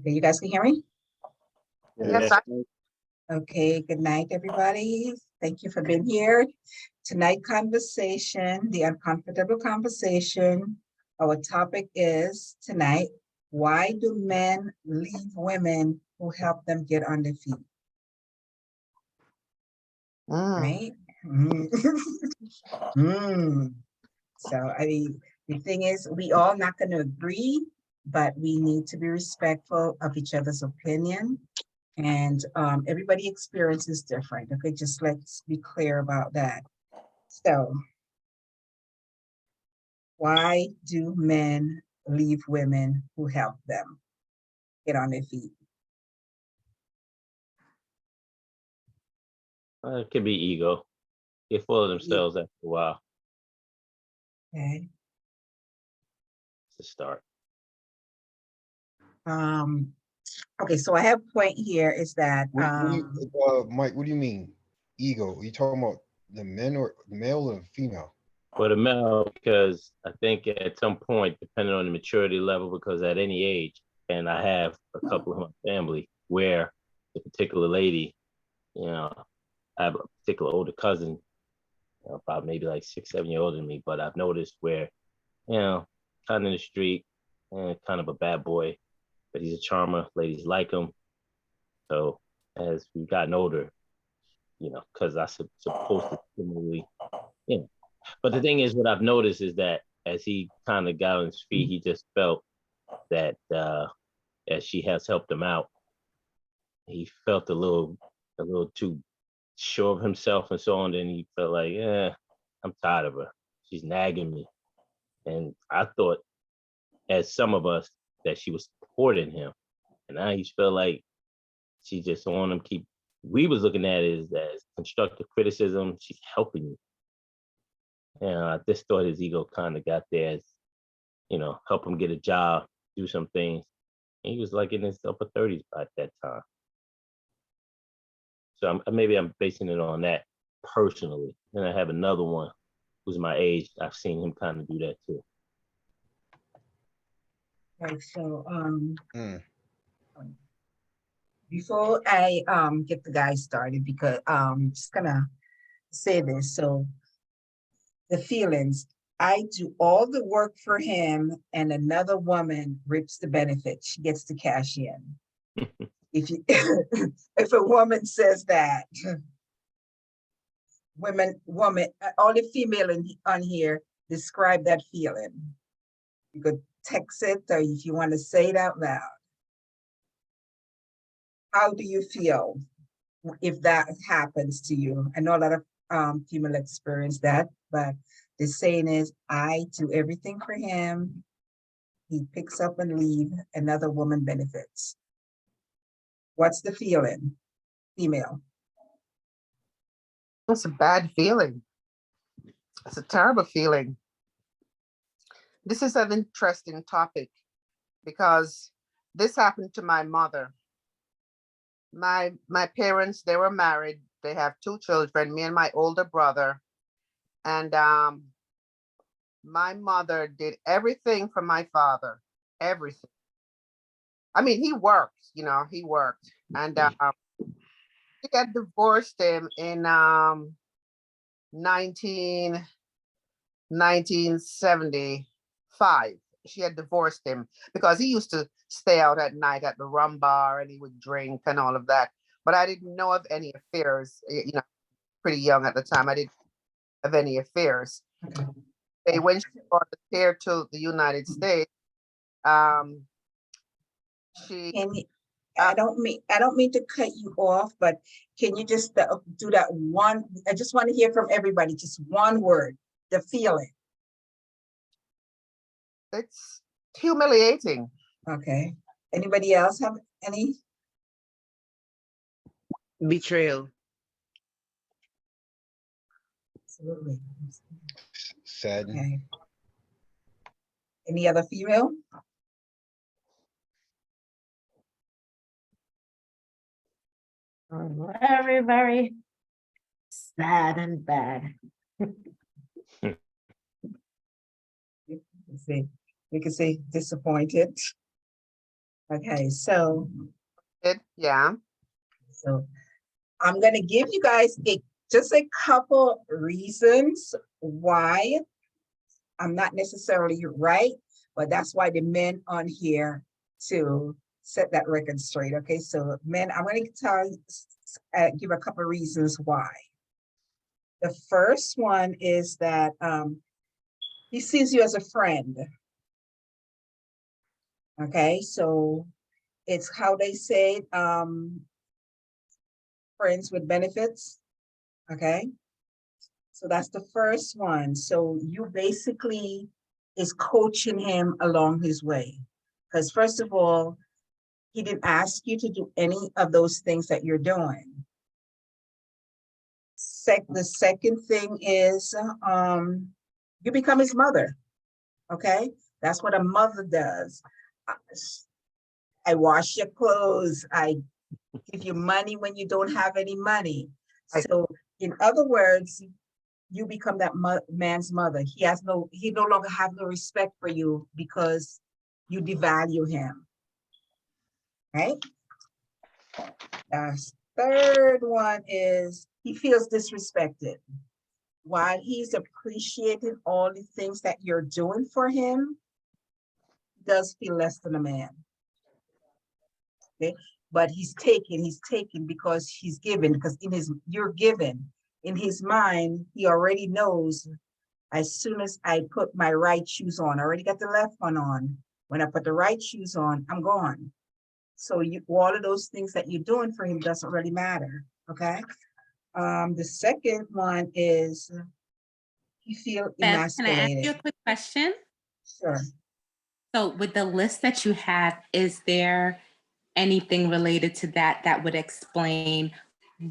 Okay, you guys can hear me? Yes, Yes, Okay, good night, everybody. Thank you for being here. Tonight conversation, the uncomfortable conversation. Our topic is tonight, why do men leave women who help them get on their feet, right? Mm. Mm. So, I mean, the thing is, we all not going to agree, but we need to be respectful of each other's opinion. And everybody experience is different. Okay, just let's be clear about that. So, why do men leave women who help them get on their feet? it could be ego. Get full of themselves after a while. Okay. To start. Okay, so I have a point here is that Mike, what do you mean? Ego? Are you talking about the men or male or female? For the male, because I think at some point, depending on the maturity level, because at any age, and I have a couple of my family where the particular lady, I have a particular older cousin, about maybe like 6, 7 years older than me, but I've noticed where, kind of in the street and kind of a bad boy, but he's a charmer. Ladies like him. So as we've gotten older, because I supposed to similarly, you know. But the thing is, what I've noticed is that as he kind of got on his feet, he just felt that as she has helped him out, he felt a little too sure of himself and so on. Then he felt like, I'm tired of her. She's nagging me. And I thought, as some of us, that she was supporting him. And now he felt like she just want him keep. We was looking at it as constructive criticism. She's helping you. And I just thought his ego kind of got there as, help him get a job, do some things. And he was like in his upper 30s by that time. So maybe I'm basing it on that personally. Then I have another one who's my age. I've seen him kind of do that too. right, so before I get the guy started, because just gonna say this. So the feelings, I do all the work for him and another woman reaps the benefit. She gets to cash in. If you if a woman says that, woman, all the female on here describe that feeling. You could text it, or if you want to say it out loud. How do you feel if that happens to you? I know a lot of female experience that, but the saying is, I do everything for him. He picks up and leave. Another woman benefits. What's the feeling, female? It's a bad feeling. It's a terrible feeling. This is an interesting topic because this happened to my mother. My parents, they were married. They have 2 children, me and my older brother. And my mother did everything for my father, everything. I mean, he worked. And she got divorced him in 1975. She had divorced him because he used to stay out at night at the rum bar and he would drink and all of that. But I didn't know of any affairs, pretty young at the time. I didn't have any affairs. When she brought us here to the United States, I don't mean to cut you off, but can you just do that one? I just want to hear from everybody, just one word, the feeling. It's humiliating. Okay. Anybody else have any? Betrayal. Absolutely. Sad. Okay. Any other female? Very, very sad and bad. We can say disappointed. Okay, so, Yeah, so I'm gonna give you guys just a couple reasons why I'm not necessarily right, but that's why the men on here to set that record straight. Okay, so men, I'm gonna give a couple reasons why. The first one is that he sees you as a friend. Okay, so it's how they say friends with benefits. Okay, so that's the first one. So you basically is coaching him along his way. Because first of all, he didn't ask you to do any of those things that you're doing. The second thing is you become his mother. Okay, that's what a mother does. I wash your clothes. I give you money when you don't have any money. I- So in other words, you become that man's mother. He no longer have no respect for you because you devalue him, right? The third one is he feels disrespected. While he's appreciating all the things that you're doing for him, he does feel less than a man. Okay, but he's taken because he's given, because you're given. In his mind, he already knows as soon as I put my right shoes on, I already got the left one on. When I put the right shoes on, I'm gone. So all of those things that you're doing for him doesn't really matter, okay? The second one is you feel Bev, can I ask you emasculated. a quick question? Sure. So with the list that you have, is there anything related to that that would explain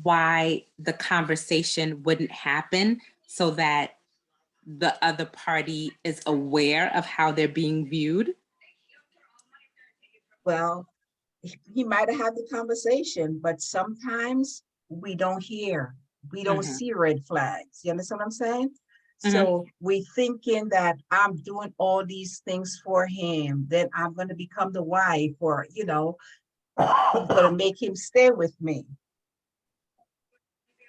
why the conversation wouldn't happen so that the other party is aware of how they're being viewed? Well, he might have had the conversation, but sometimes we don't hear. We don't Mhm. see red flags. You understand what I'm saying? Mhm. So we thinking that I'm doing all these things for him, then I'm going to become the wife, or I'm going to make him stay with me.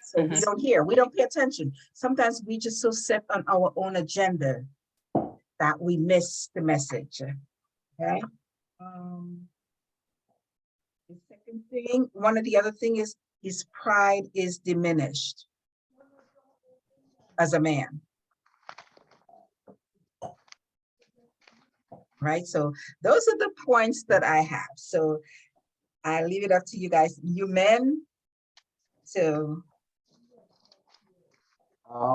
So we Mhm. don't hear, we don't pay attention. Sometimes we just so set on our own agenda that we miss the message. Okay. The second thing, one of the other thing is his pride is diminished as a man. Right. So those are the points that I have. So I leave it up to you guys, you men, to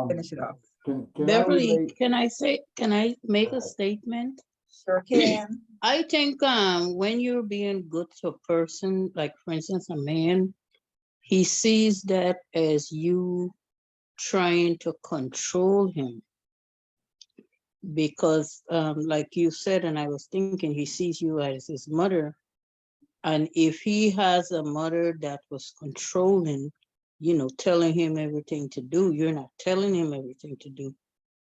finish it off. Can I Beverly, relate? can I make a statement? Sure can. I think when you're being good to a person, like for instance, a man, he sees that as you trying to control him. Because like you said, and I was thinking, he sees you as his mother. And if he has a mother that was controlling, telling him everything to do, you're not telling him everything to do,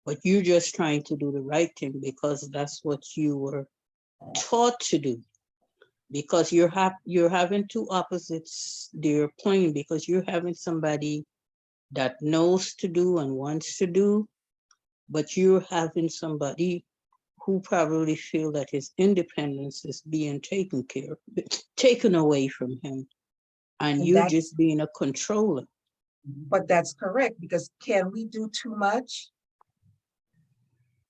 but you're just trying to do the right thing because that's what you were taught to do. Because you're having two opposites they're playing, because you're having somebody that knows to do and wants to do, but you're having somebody who probably feel that his independence is being taken away from him, and And you just being a controller. but that's correct, because can we do too much?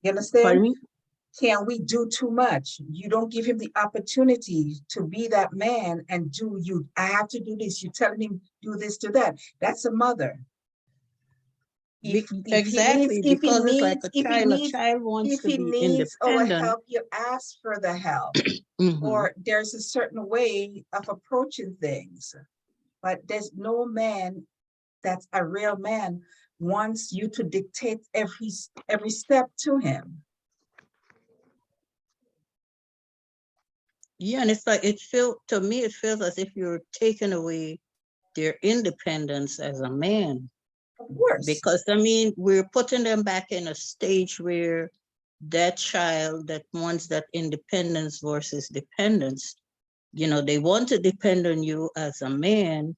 You Pardon understand? me? Can we do too much? You don't give him the opportunity to be that man and I have to do this. You're telling him do this, do that. That's a mother. Exactly, because it's like a child wants if to he be needs our independent. help, you ask for the help. Mhm. Or there's a certain way of approaching things. But there's no man that's a real man wants you to dictate every step to him. Yeah, and it's like to me it feels as if you're taking away their independence as a man. Of course. Because I mean, we're putting them back in a stage where that child that wants that independence versus dependence, You know, they want to depend on you as a man,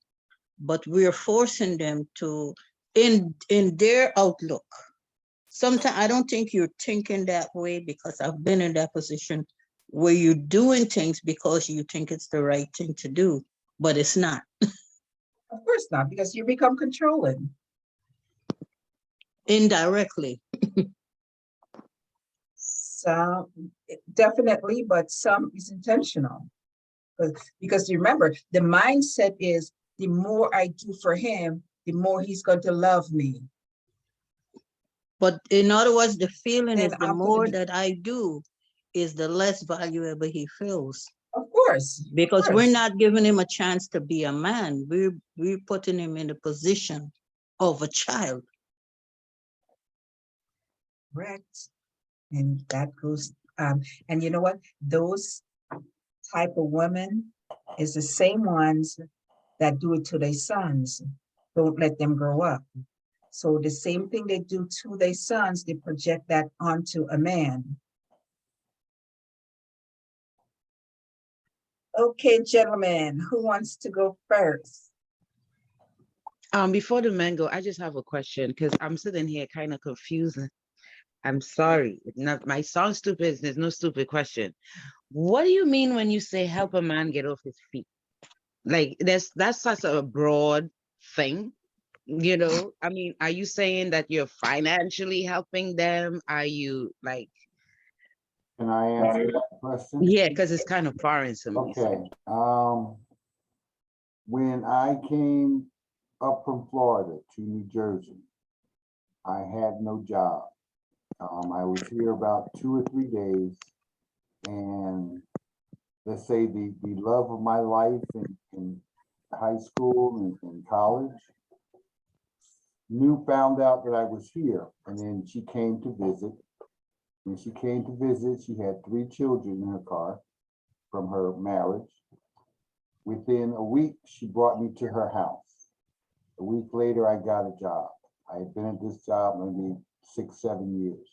but we're forcing them to, in their outlook. Sometimes I don't think you're thinking that way, because I've been in that position where you're doing things because you think it's the right thing to do, but it's not. Of course not, because you become controlling. Indirectly. Some, definitely, but some is intentional. Because you remember, the mindset is the more I do for him, the more he's going to love me. But in other words, the feeling Then is the I'm gonna more be- that I do, is the less valuable he feels. Of course. of Because we're course. not giving him a chance to be a man. We're putting him in the position of a child. Correct. And that goes, and you know what? Those type of women is the same ones that do it to their sons. Don't let them grow up. So the same thing they do to their sons, they project that onto a man. Okay, gentlemen, who wants to go first? Before the man go, I just have a question because I'm sitting here kind of confused. I'm sorry. It's not my sound stupid. There's no stupid question. What do you mean when you say help a man get off his feet? Like that's such a broad thing, you know? I mean, are you saying that you're financially helping them? Are you like, Can I answer that question? yeah, because it's kind of foreign to me. so- Okay, when I came up from Florida to New Jersey, I had no job. I was here about 2 or 3 days, and let's say the love of my life in high school and college found out that I was here, and then she came to visit. When she came to visit, she had 3 children in her car from her marriage. Within a week, she brought me to her house. A week later, I got a job. I had been at this job maybe 6, 7 years.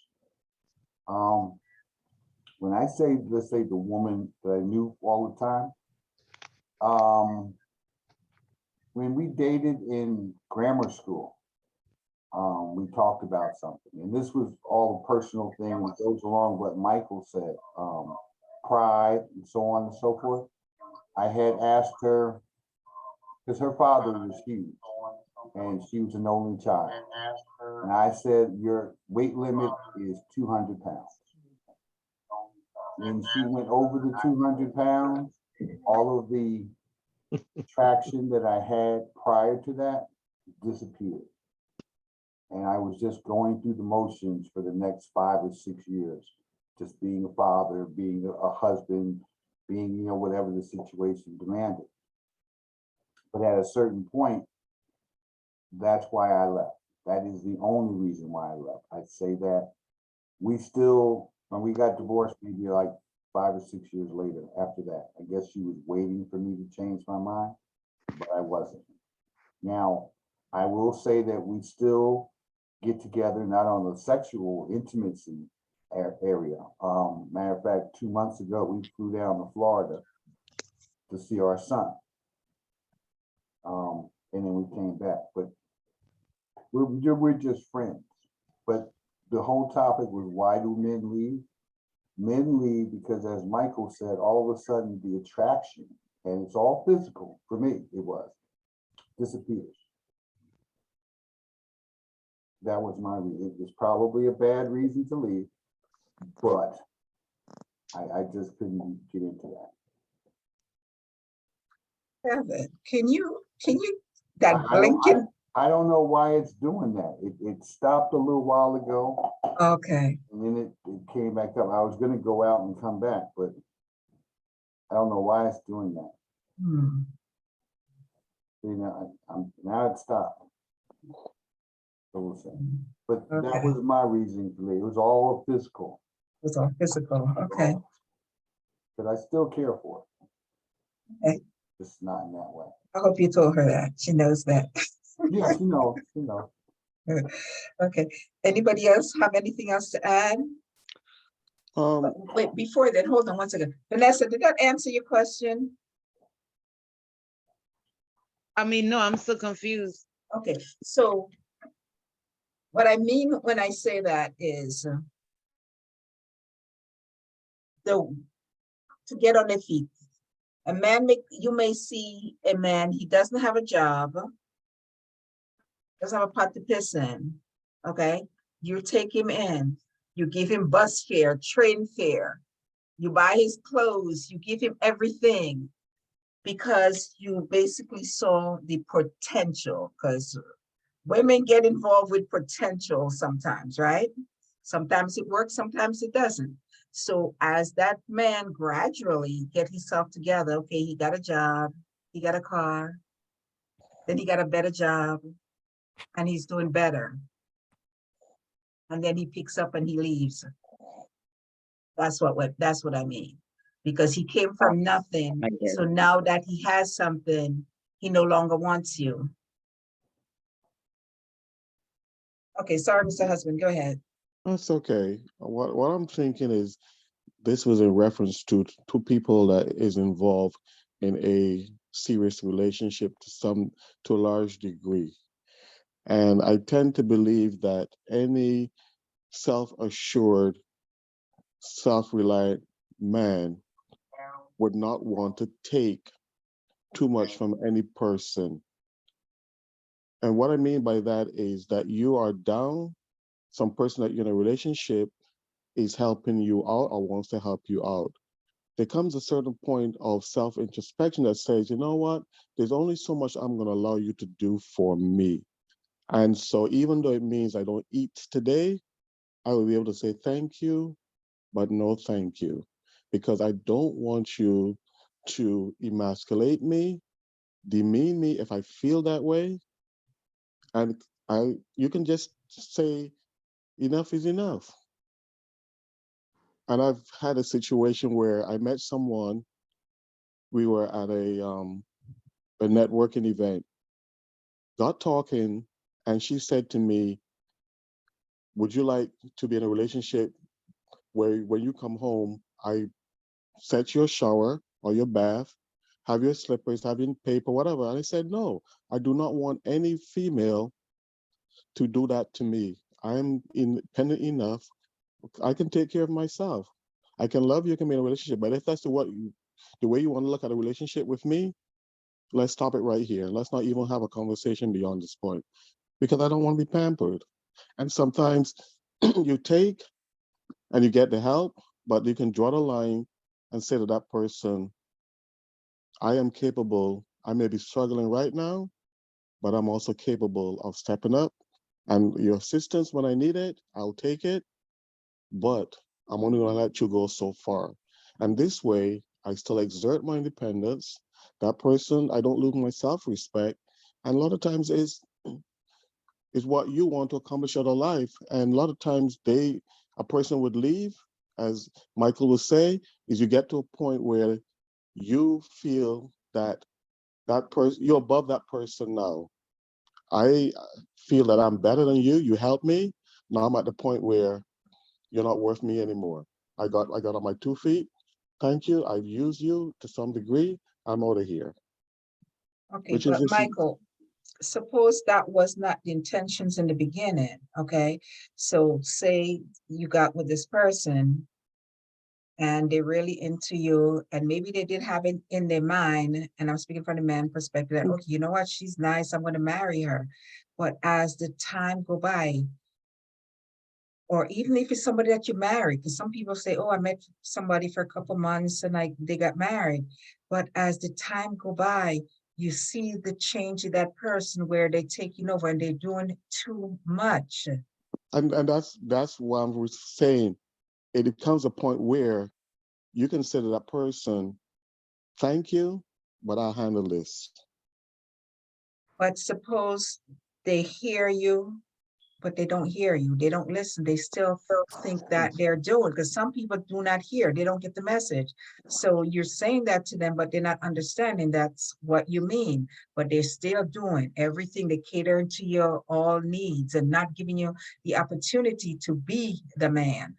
When I say, let's say the woman that I knew all the time, when we dated in grammar school, we talked about something, and this was all a personal thing that goes along with what Michael said, pride and so on and so forth. I had asked her, because her father was huge, and she was an only child. And I said, your weight limit is 200 pounds. When she went over the 200 pounds, all of the traction that I had prior to that disappeared. And I was just going through the motions for the next 5 or 6 years, just being a father, being a husband, being, whatever the situation demanded. But at a certain point, that's why I left. That is the only reason why I left. I'd say that we still, when we got divorced, maybe like 5 or 6 years later after that, I guess she was waiting for me to change my mind, but I wasn't. Now, I will say that we still get together, not on the sexual intimacy area. Matter of fact, 2 months ago, we flew down to Florida to see our son. And then we came back, but we're just friends. But the whole topic was, why do men leave? Men leave because, as Michael said, all of a sudden the attraction, and it's all physical, for me, it was, disappears. That was my reason. It was probably a bad reason to leave, but I just couldn't get into that. Kevin, can you, that I don't- blinking? I don't know why it's doing that. It stopped a little while ago, Okay, and then it came back up. I was gonna go out and come back, but I don't know why it's doing that. hmm, Now it stopped. So we'll see. But that Okay. was my reason for leaving. It was all physical, it's all physical, okay. but I still care for it. Okay. Just not in that way. I hope you told her that, she knows that. Yeah, she knows. Okay, anybody else have anything else to add? Wait, before that, hold on one second. Vanessa, did that answer your question? I mean, no, I'm still confused. Okay, so what I mean when I say that is the to get on their feet. A man you may see a man, he doesn't have a job, doesn't have a pot to piss in, okay? You take him in, you give him bus fare, train fare, you buy his clothes, you give him everything because you basically saw the potential, because women get involved with potential sometimes, right? Sometimes it works, sometimes it doesn't. So as that man gradually get himself together, okay, he got a job, he got a car, then he got a better job, and he's doing better. And then he picks up and he leaves. That's what I mean. Because he came from nothing. I get So it. now that he has something, he no longer wants you. Okay, sorry, Mr. Husband, go ahead. That's okay. What I'm thinking is this was in reference to two people that is involved in a serious relationship to a large degree. And I tend to believe that any self-assured, self-reliant man would not want to take too much from any person. And what I mean by that is that you are down, some person that you're in a relationship is helping you out or wants to help you out. There comes a certain point of self-introspection that says, you know what, there's only so much I'm going to allow you to do for me. And so even though it means I don't eat today, I will be able to say thank you, but no thank you, because I don't want you to emasculate me, demean me if I feel that way. And you can just say enough is enough. And I've had a situation where I met someone, we were at a networking event, got talking, and she said to me, would you like to be in a relationship where when you come home, I set your shower or your bath, have your slippers, have your paper, whatever. And I said, no, I do not want any female to do that to me. I'm independent enough. I can take care of myself. I can love you, can be in a relationship. But if that's the way you want to look at a relationship with me, let's stop it right here. Let's not even have a conversation beyond this point, because I don't want to be pampered. And sometimes you take and you get the help, but you can draw the line and say to that person, I am capable. I may be struggling right now, but I'm also capable of stepping up. And your assistance when I need it, I'll take it. But I'm only going to let you go so far. And this way, I still exert my independence. That person, I don't lose my self-respect. And a lot of times is what you want to accomplish out of life. And a lot of times a person would leave, as Michael would say, is you get to a point where you feel that person, you're above that person now. I feel that I'm better than you. You helped me. Now I'm at the point where you're not worth me anymore. I got on my 2 feet. Thank you. I've used you to some degree. I'm out of here. Okay, Which is but this. Michael, suppose that was not the intentions in the beginning, okay? So say you got with this person and they're really into you, and maybe they did have it in their mind, and I'm speaking from the man perspective, that, okay, you know what, she's nice, I'm gonna marry her. But as the time go by, or even if it's somebody that you marry, because some people say, oh, I met somebody for a couple months and they got married. But as the time go by, you see the change in that person where they're taking over and they're doing too much. And that's why I'm saying it becomes a point where you consider that person, thank you, but I'll handle this. But suppose they hear you, but they don't hear you. They don't listen. They still think that they're doing, because some people do not hear. They don't get the message. So you're saying that to them, but they're not understanding that's what you mean. But they're still doing everything. They cater to your all needs and not giving you the opportunity to be the man.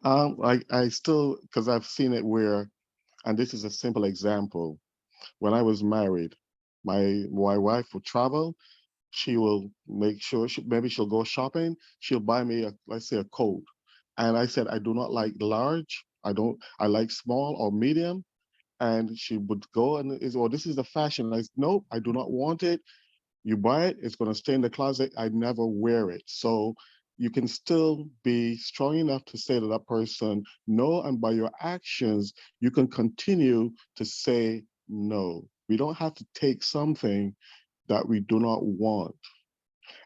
I still, because I've seen it where, and this is a simple example. When I was married, my wife will travel. She will make sure maybe she'll go shopping. She'll buy me let's say a coat. And I said, I do not like large. I like small or medium. And she would go and well, this is the fashion. I said, nope, I do not want it. You buy it, it's going to stay in the closet. I never wear it. So you can still be strong enough to say to that person no, and by your actions, you can continue to say no. We don't have to take something that we do not want.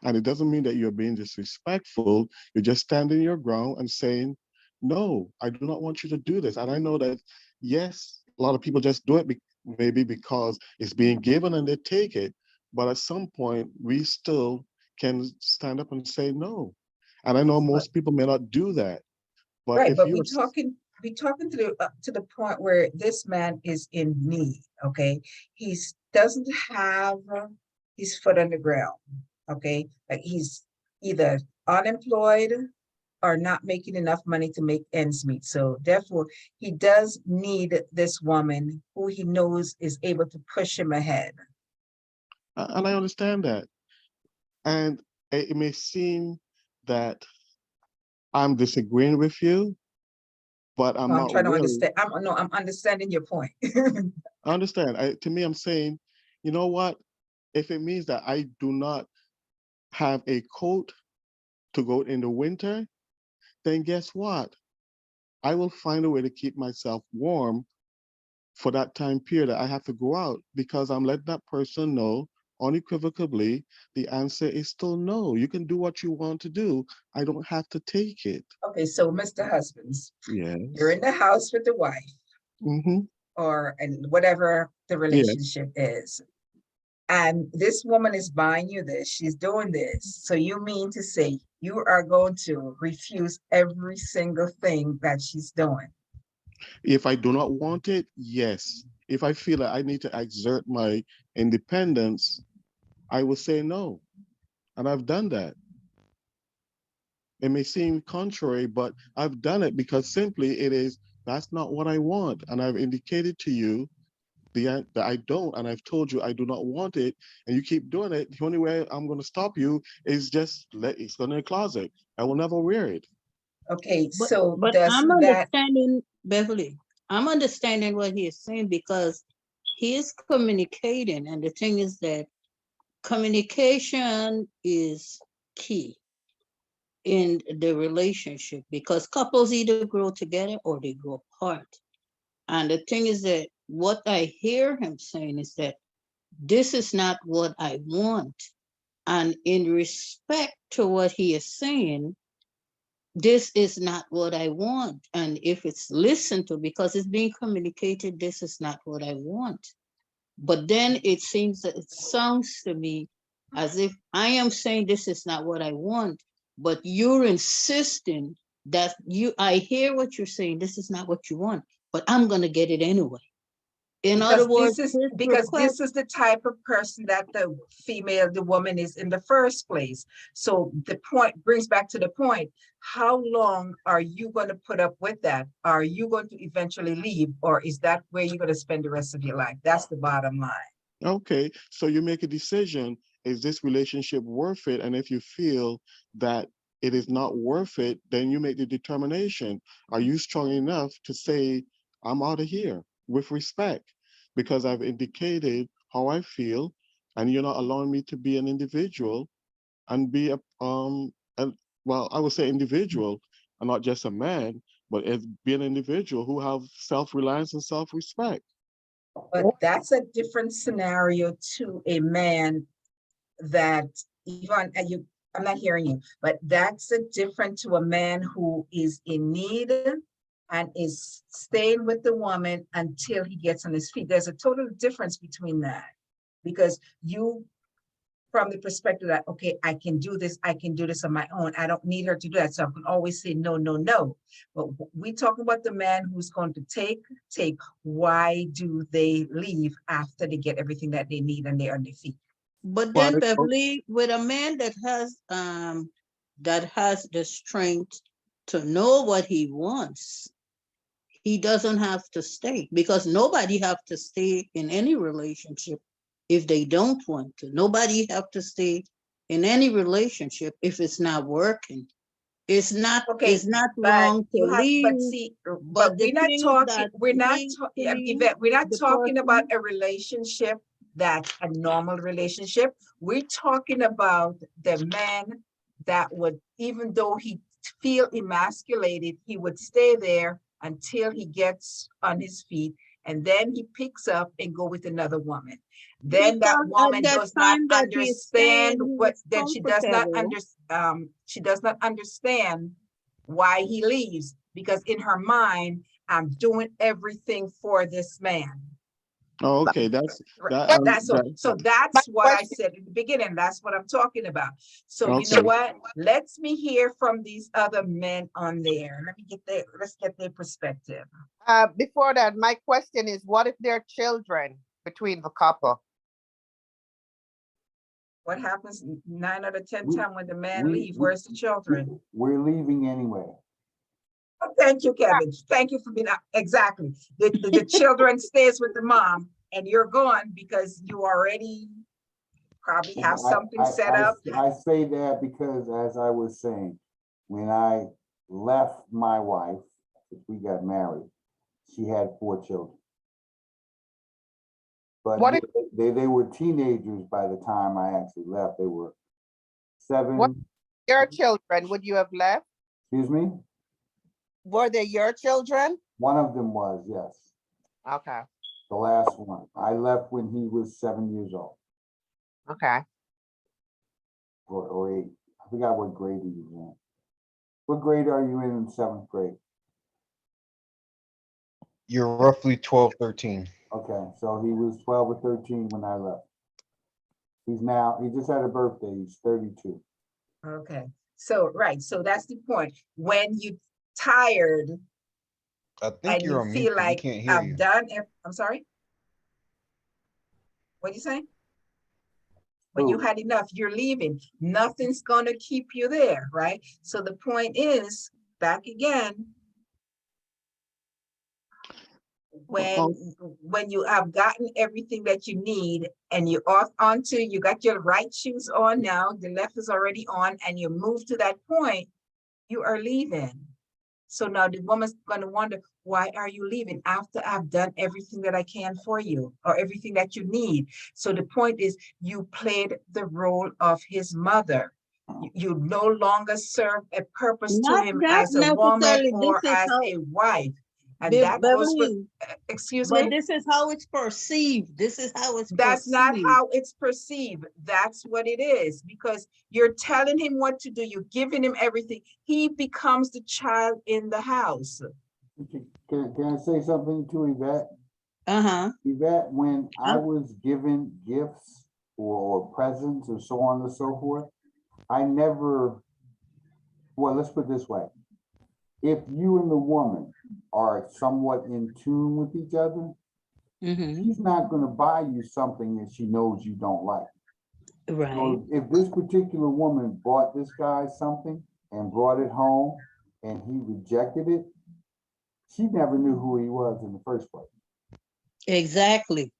And it doesn't mean that you're being disrespectful. You're just standing your ground and saying, no, I do not want you to do this. And I know that, yes, a lot of people just do it maybe because it's being given and they take it. But at some point, we still can stand up and say no. And I know most people may not do that. But Right, if but you we talking to the point where this man is in need, okay? Doesn't have his foot on the ground, okay? Like he's either unemployed or not making enough money to make ends meet. So therefore, he does need this woman who he knows is able to push him ahead. and I understand that. And it may seem that I'm disagreeing with you, but I'm I'm not trying to really. understand. I'm understanding your point. I understand. To me, I'm saying, you know what? If it means that I do not have a coat to go in the winter, then guess what? I will find a way to keep myself warm for that time period that I have to go out, because I'm letting that person know unequivocally the answer is still no. You can do what you want to do. I don't have to take it. Okay, so Mr. Husbands, you're Yes. in the house with the wife Mm-hmm. and whatever the Yes. relationship is. And this woman is buying you this, she's doing this. So you mean to say you are going to refuse every single thing that she's doing? If I do not want it, yes. If I feel that I need to exert my independence, I will say no. And I've done that. It may seem contrary, but I've done it because simply that's not what I want. And I've indicated to you that I don't, and I've told you I do not want it, and you keep doing it. The only way I'm going to stop you is just it's going in the closet. I will never wear it. Okay, But so but does I'm that, understanding, Beverly, I'm understanding what he is saying because he is communicating, and the thing is that communication is key in the relationship because couples either grow together or they grow apart. And the thing is that what I hear him saying is that this is not what I want. And in respect to what he is saying, this is not what I want. And if it's listened to, because it's being communicated, this is not what I want. But then it sounds to me as if I am saying this is not what I want, but you're insisting that I hear what you're saying, this is not what you want, but I'm going to get it anyway. In other words, because this is the type of person that the woman is in the first place. So the point brings back to the point, how long are you going to put up with that? Are you going to eventually leave, or is that where you're going to spend the rest of your life? That's the bottom line. Okay, so you make a decision, is this relationship worth it? And if you feel that it is not worth it, then you make the determination. Are you strong enough to say, I'm out of here with respect? Because I've indicated how I feel, and you're not allowing me to be an individual and be well, I would say individual, and not just a man, but as be an individual who have self-reliance and self-respect. But that's a different scenario to a man that, Yvonne, I'm not hearing you, but that's a different to a man who is in need and is staying with the woman until he gets on his feet. There's a total difference between that, because you, from the perspective that, okay, I can do this on my own. I don't need her to do that. So I can always say no, no, no. But we talk about the man who's going to take. Why do they leave after they get everything that they need and they're on their feet? But then, Beverly, with a man that has the strength to know what he wants, he doesn't have to stay, because nobody have to stay in any relationship if they don't want to. Nobody have to stay in any relationship if it's not working. It's not Okay, but wrong to you have, leave. but see, but but the we're not thing is talking, that we're not, thankfully, Yvette, we're not the talking about person- a relationship that's a normal relationship. We're talking about the man that would, even though he feel emasculated, he would stay there until he gets on his feet, and then he picks up and go with another woman. Then that Because at woman that does not time that he is understand staying, he what, was then she does not comfortable. she does not understand why he leaves, because in her mind, I'm doing everything for this man. Oh, okay, that's, Right, that, that's so, that, so that's what I question- said in the beginning. That's what I'm talking about. So you know Okay. what? Let's me hear from these other men on there. Let's get their perspective. Before that, my question is, what if there are children between the couple? What happens 9 out of 10 We- times when the man we- leave? Where's the children? We're leaving anyway. Oh, thank you, Kevin. Thank you for being, exactly. The children stays with the mom and you're gone because you already probably have something set up. I say that because, as I was saying, when I left my wife, we got married, she had 4 children. But What if- they were teenagers by the time I actually left. They were 7. What- Your children, would you have left? Excuse me? Were they your children? One of them was, yes, Okay, the last one. I left when he was 7 years old, okay. or 8. I forgot what grade he was in. What grade are you in 7th grade? You're roughly 12, 13. Okay, so he was 12 or 13 when I left. He just had a birthday, he's 32. Okay, so, right, so that's the point. When you tired I think and you're you on mute, feel 'cause we like can't hear you. I've done, I'm sorry? What you say? When you Who? had enough, you're leaving. Nothing's gonna keep you there, right? So the point is, back again, when you have gotten everything that you need and you're off onto, you got your right shoes on now, the left is already on, and you move to that point, you are leaving. So now the woman's gonna wonder, why are you leaving after I've done everything that I can for you or everything that you need? So the point is, you played the role of his mother. You no longer serve a purpose to Not him that as a woman necessarily. or This is as how, a wife. And that goes with, Beverly, excuse but me? this is how it's perceived. This is how it's That's not perceived. how it's perceived. That's what it is, because you're telling him what to do. You're giving him everything. He becomes the child in the house. Can I say something to Yvette? Uh-huh. Yvette, when I was given gifts or presents or so on and so forth, I never, well, let's put it this way. If you and the woman are somewhat in tune with each other, Mm-hmm. she's not gonna buy you something that she knows you don't like. Right. So if this particular woman bought this guy something and brought it home and he rejected it, she never knew who he was in the first place. Exactly.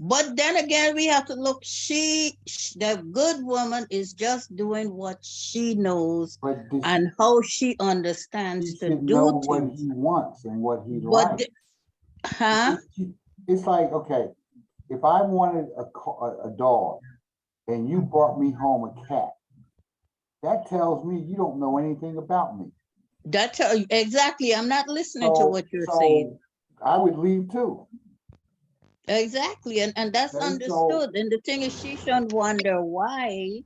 But then again, we have to look, the good woman is just doing what she knows But this, and how she he understands to should know do what things. he wants and what he But, likes. huh? It's like, okay, if I wanted a dog and you brought me home a cat, that tells me you don't know anything about me. That's exactly. I'm not listening to what you're So saying. I would leave too. Exactly. And that's Okay, so- understood. And the thing is, she shouldn't wonder why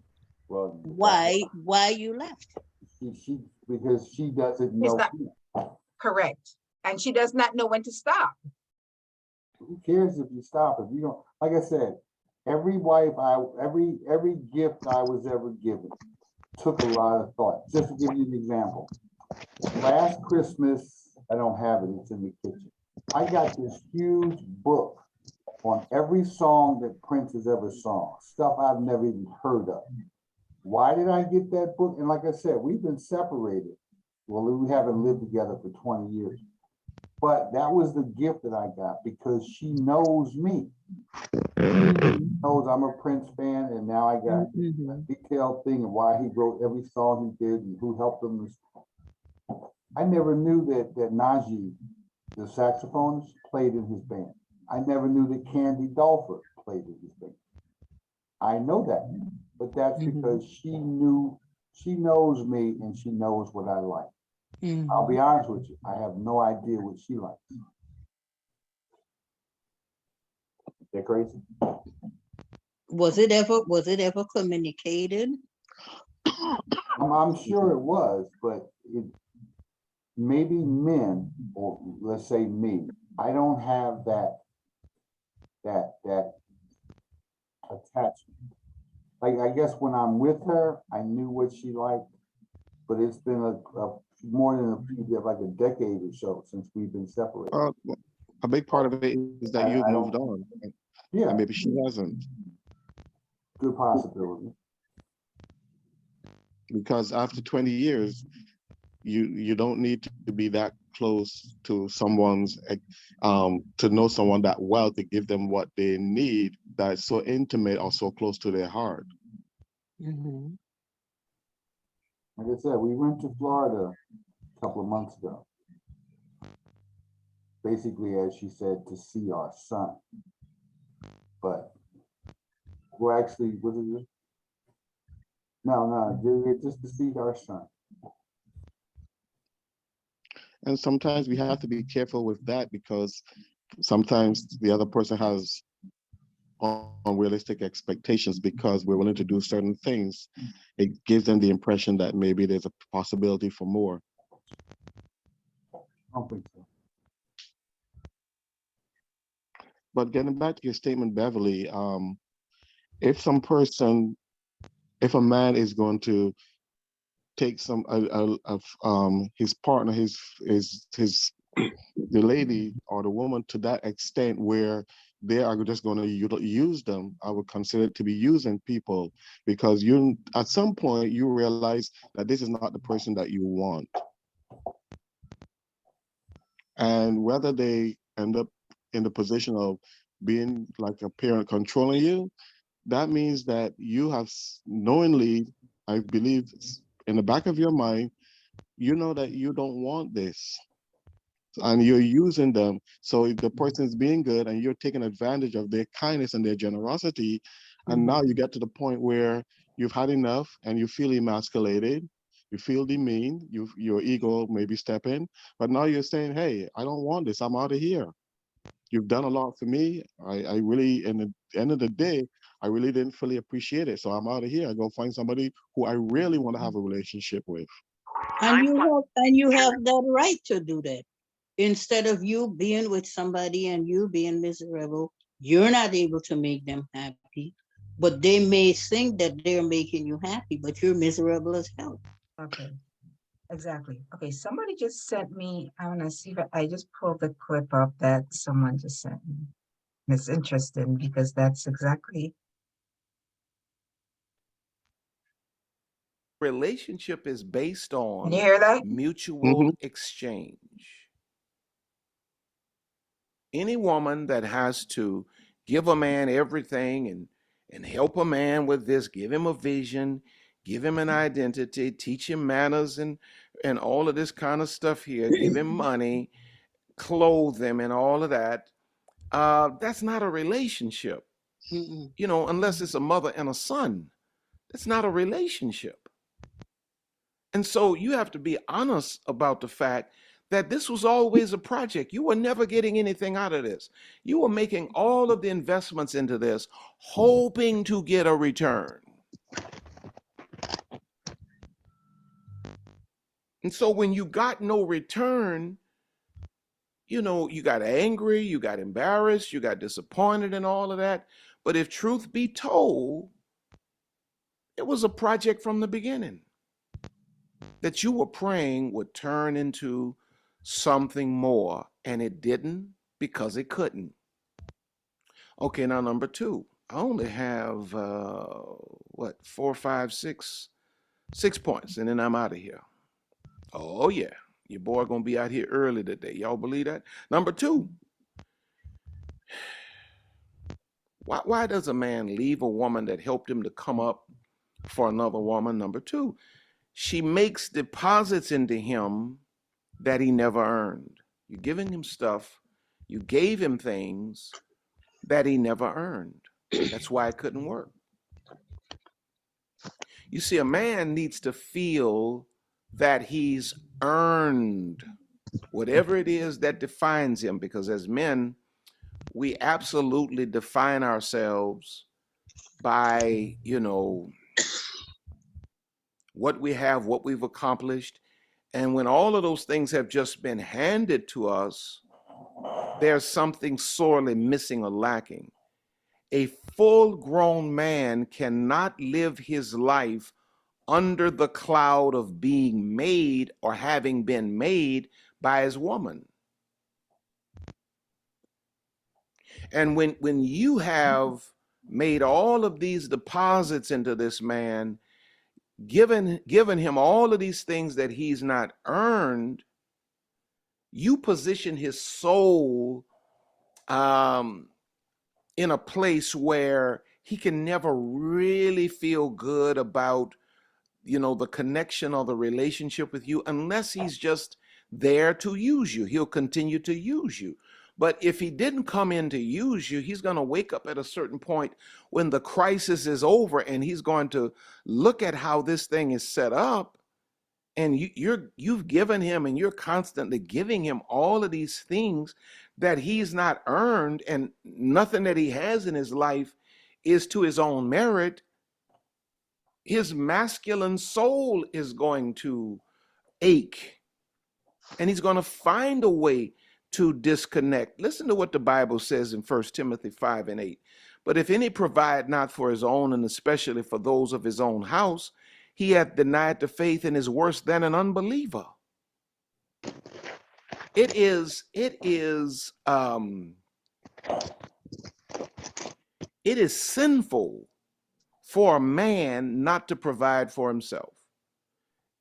you left. Because she doesn't know. not- Correct. And she does not know when to stop. Who cares if you stop? If you don't, like I said, every gift I was ever given took a lot of thought. Just to give you an example. Last Christmas, I don't have it, it's in the kitchen. I got this huge book on every song that Prince has ever sung, stuff I've never even heard of. Why did I get that book? And like I said, we've been separated. Well, we haven't lived together for 20 years. But that was the gift that I got because she knows me. Mhm, knows I'm a Prince fan, and now I got a mhm, detailed thing of why he wrote every song he did and who helped him. I never knew that Najee, the saxophonist, played in his band. I never knew that Candy Dolfer played in his band. I know that, but that's mhm, because she knows me and she knows what I like. I'll be mhm. honest with you, I have no idea what she likes. They're crazy. Was it ever communicated? I'm sure it was, but maybe men, or let's say me, I don't have that attachment. Like, I guess when I'm with her, I knew what she liked, but it's been a more than a few, like a decade or so since we've been separated. A big part of it is that you've I moved don't, on, yeah, and maybe she hasn't. good possibility. Because after 20 years, you don't need to be that close to someone's to know someone that well to give them what they need that's so intimate or so close to their heart. Mhm. Like I said, we went to Florida a couple of months ago. Basically, as she said, to see our son. But well, actually, was it just? No, just to see our son. And sometimes we have to be careful with that because sometimes the other person has unrealistic expectations because we're willing to do certain things. It gives them the impression that maybe there's a possibility for more. I don't think so. But getting back to your statement, Beverly, if some person, if a man is going to take his partner, the lady or the woman to that extent where they are just going to use them, I would consider it to be using people because you, at some point, you realize that this is not the person that you want. And whether they end up in the position of being like a parent controlling you, that means that you have knowingly, I believe, in the back of your mind, you know that you don't want this and you're using them. So the person is being good and you're taking advantage of their kindness and their generosity. And now you get to the point where you've had enough and you feel emasculated, you feel demeaned, your ego maybe step in, but now you're saying, hey, I don't want this, I'm out of here. You've done a lot for me. I really, in the end of the day, I really didn't fully appreciate it. So I'm out of here. I go find somebody who I really want to have a relationship with. And you have that right to do that. Instead of you being with somebody and you being miserable, you're not able to make them happy. But they may think that they're making you happy, but you're miserable as hell. Okay, exactly. Okay, somebody just sent me, I wanna see if I just pulled the clip up that someone just sent me. It's interesting because that's exactly, Relationship is based can on you hear that? mutual exchange. Any woman that has to give a man everything and help a man with this, give him a vision, give him an identity, teach him manners and all of this kind of stuff here, give him money, clothe him and all of that, that's not a relationship. Mm-mm. You know, unless it's a mother and a son, that's not a relationship. And so you have to be honest about the fact that this was always a project. You were never getting anything out of this. You were making all of the investments into this, hoping to get a return. And so when you got no return, you know, you got angry, you got embarrassed, you got disappointed and all of that. But if truth be told, it was a project from the beginning that you were praying would turn into something more, and it didn't because it couldn't. Okay, now number two, I only have what, 4, 5, 6, 6 points, and then I'm out of here. Oh yeah, your boy gonna be out here early today. Y'all believe that? Number two, Why does a man leave a woman that helped him to come up for another woman? Number two, she makes deposits into him that he never earned. You're giving him stuff, you gave him things that he never earned. That's why it couldn't work. You see, a man needs to feel that he's earned whatever it is that defines him, because as men, we absolutely define ourselves by, what we have, what we've accomplished. And when all of those things have just been handed to us, there's something sorely missing or lacking. A full-grown man cannot live his life under the cloud of being made or having been made by his woman. And when you have made all of these deposits into this man, given him all of these things that he's not earned, you position his soul in a place where he can never really feel good about, the connection or the relationship with you, unless he's just there to use you. He'll continue to use you. But if he didn't come in to use you, he's going to wake up at a certain point when the crisis is over, and he's going to look at how this thing is set up. And you've given him, and you're constantly giving him all of these things that he's not earned, and nothing that he has in his life is to his own merit. His masculine soul is going to ache, and he's going to find a way to disconnect. Listen to what the Bible says in 1 Timothy 5:8. But if any provide not for his own, and especially for those of his own house, he hath denied the faith and is worse than an unbeliever. It is sinful for a man not to provide for himself.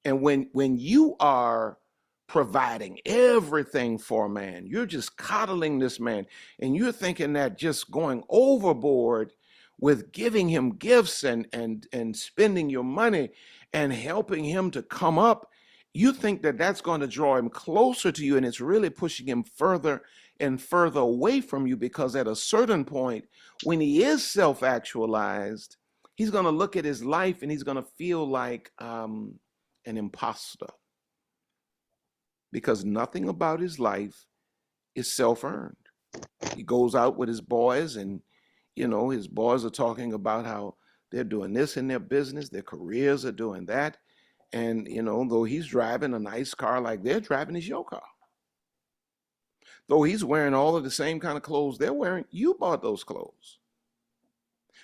And when you are providing everything for a man, you're just coddling this man, and you're thinking that just going overboard with giving him gifts and spending your money and helping him to come up, you think that that's going to draw him closer to you, and it's really pushing him further and further away from you, because at a certain point, when he is self-actualized, he's going to look at his life and he's going to feel like an imposter, because nothing about his life is self-earned. He goes out with his boys, and his boys are talking about how they're doing this in their business, their careers are doing that. And, though he's driving a nice car like they're driving, is your car. Though he's wearing all of the same kind of clothes they're wearing, you bought those clothes.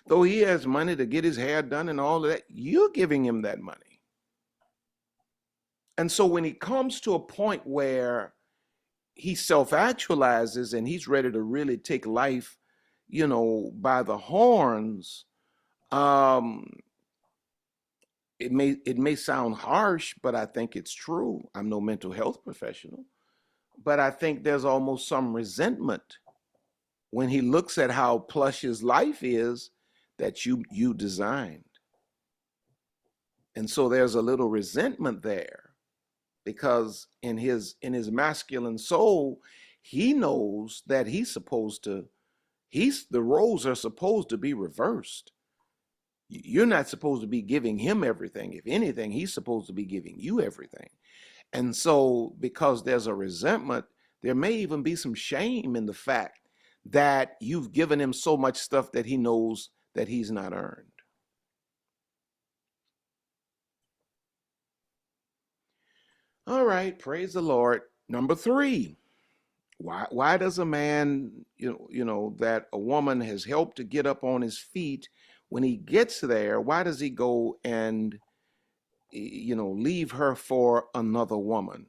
Though he has money to get his hair done and all of that, you're giving him that money. And so when he comes to a point where he self-actualizes and he's ready to really take life, by the horns, it may sound harsh, but I think it's true. I'm no mental health professional, but I think there's almost some resentment when he looks at how plush his life is that you designed. And so there's a little resentment there, because in his masculine soul, he knows that the roles are supposed to be reversed. You're not supposed to be giving him everything. If anything, he's supposed to be giving you everything. And so because there's a resentment, there may even be some shame in the fact that you've given him so much stuff that he knows that he's not earned. All right, praise the Lord. Number 3, why does a man, that a woman has helped to get up on his feet, when he gets there, why does he go and, leave her for another woman?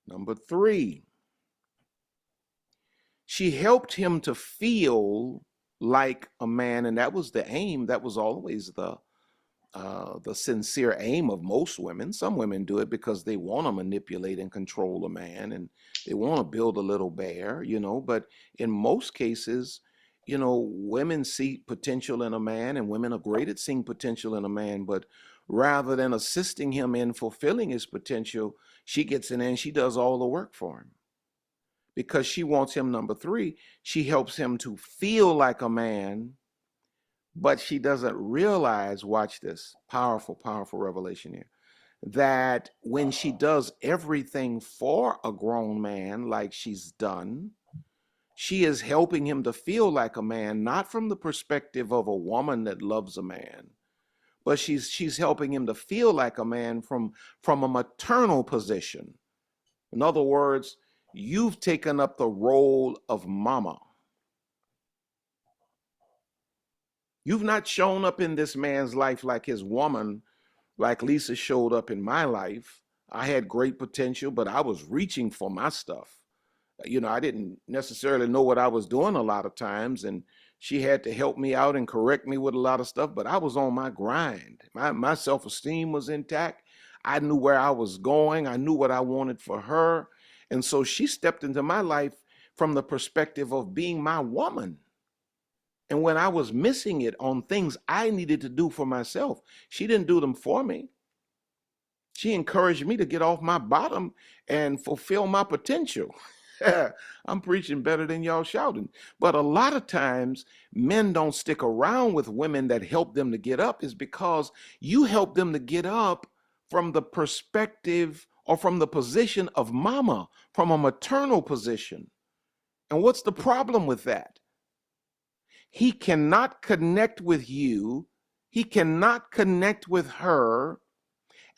Number 3, she helped him to feel like a man, and that was the aim. That was always the sincere aim of most women. Some women do it because they want to manipulate and control a man, and they want to build a little bear, but in most cases, you know, women see potential in a man, and women are great at seeing potential in a man, but rather than assisting him in fulfilling his potential, she gets in there and she does all the work for him because she wants him, number three, she helps him to feel like a man, but she doesn't realize, watch this, powerful, powerful revelation here, that when she does everything for a grown man like she's done, she is helping him to feel like a man, not from the perspective of a woman that loves a man, but she's helping him to feel like a man from a maternal position. In other words, you've taken up the role of mama. You've not shown up in this man's life like his woman, like Lisa showed up in my life. I had great potential, but I was reaching for my stuff. You know, I didn't necessarily know what I was doing a lot of times, and she had to help me out and correct me with a lot of stuff, but I was on my grind. My self-esteem was intact. I knew where I was going. I knew what I wanted for her. And so she stepped into my life from the perspective of being my woman. And when I was missing it on things I needed to do for myself, she didn't do them for me. She encouraged me to get off my bottom and fulfill my potential. I'm preaching better than y'all shouting. But a lot of times men don't stick around with women that help them to get up is because you help them to get up from the perspective or from the position of mama, from a maternal position. And what's the problem with that? He cannot connect with you. He cannot connect with her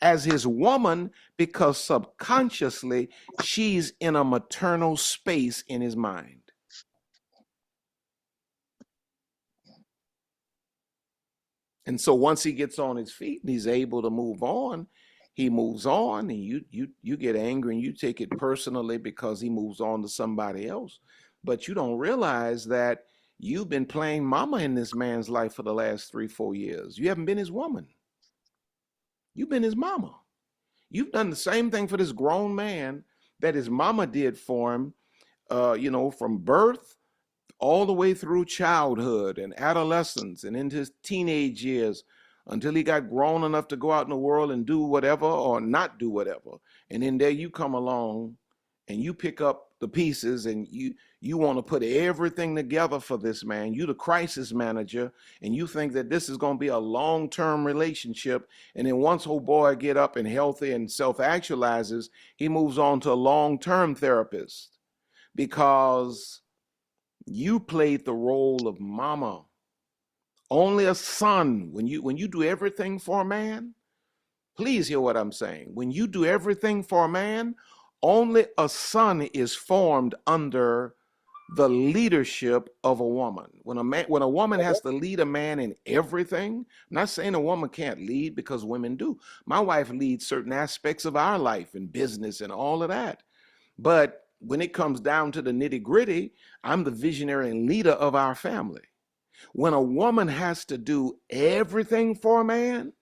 as his woman because subconsciously she's in a maternal space in his mind. And so once he gets on his feet and he's able to move on, he moves on, and you get angry and you take it personally because he moves on to somebody else. But you don't realize that you've been playing mama in this man's life for the last 3-4 years. You haven't been his woman. You've been his mama. You've done the same thing for this grown man that his mama did for him, you know, from birth all the way through childhood and adolescence and into his teenage years until he got grown enough to go out in the world and do whatever or not do whatever. And then there you come along and you pick up the pieces and you want to put everything together for this man. You the crisis manager, and you think that this is going to be a long-term relationship. And then once old boy get up and healthy and self-actualizes, he moves on to a long-term therapist because you played the role of mama. Only a son, when you do everything for a man, please hear what I'm saying. When you do everything for a man, only a son is formed under the leadership of a woman. When a woman has to lead a man in everything, I'm not saying a woman can't lead because women do. My wife leads certain aspects of our life and business and all of that. But when it comes down to the nitty-gritty, I'm the visionary and leader of our family. When a woman has to do everything for a man,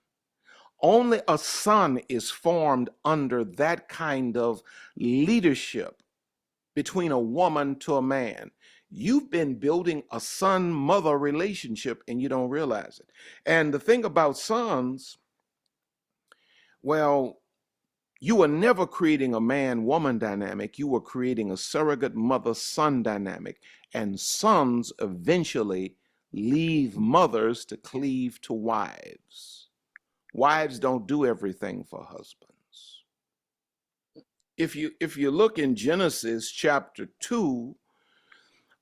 only a son is formed under that kind of leadership between a woman to a man. You've been building a son-mother relationship and you don't realize it. And the thing about sons, well, you were never creating a man-woman dynamic. You were creating a surrogate mother-son dynamic. And sons eventually leave mothers to cleave to wives. Wives don't do everything for husbands. If you look in Genesis chapter 2,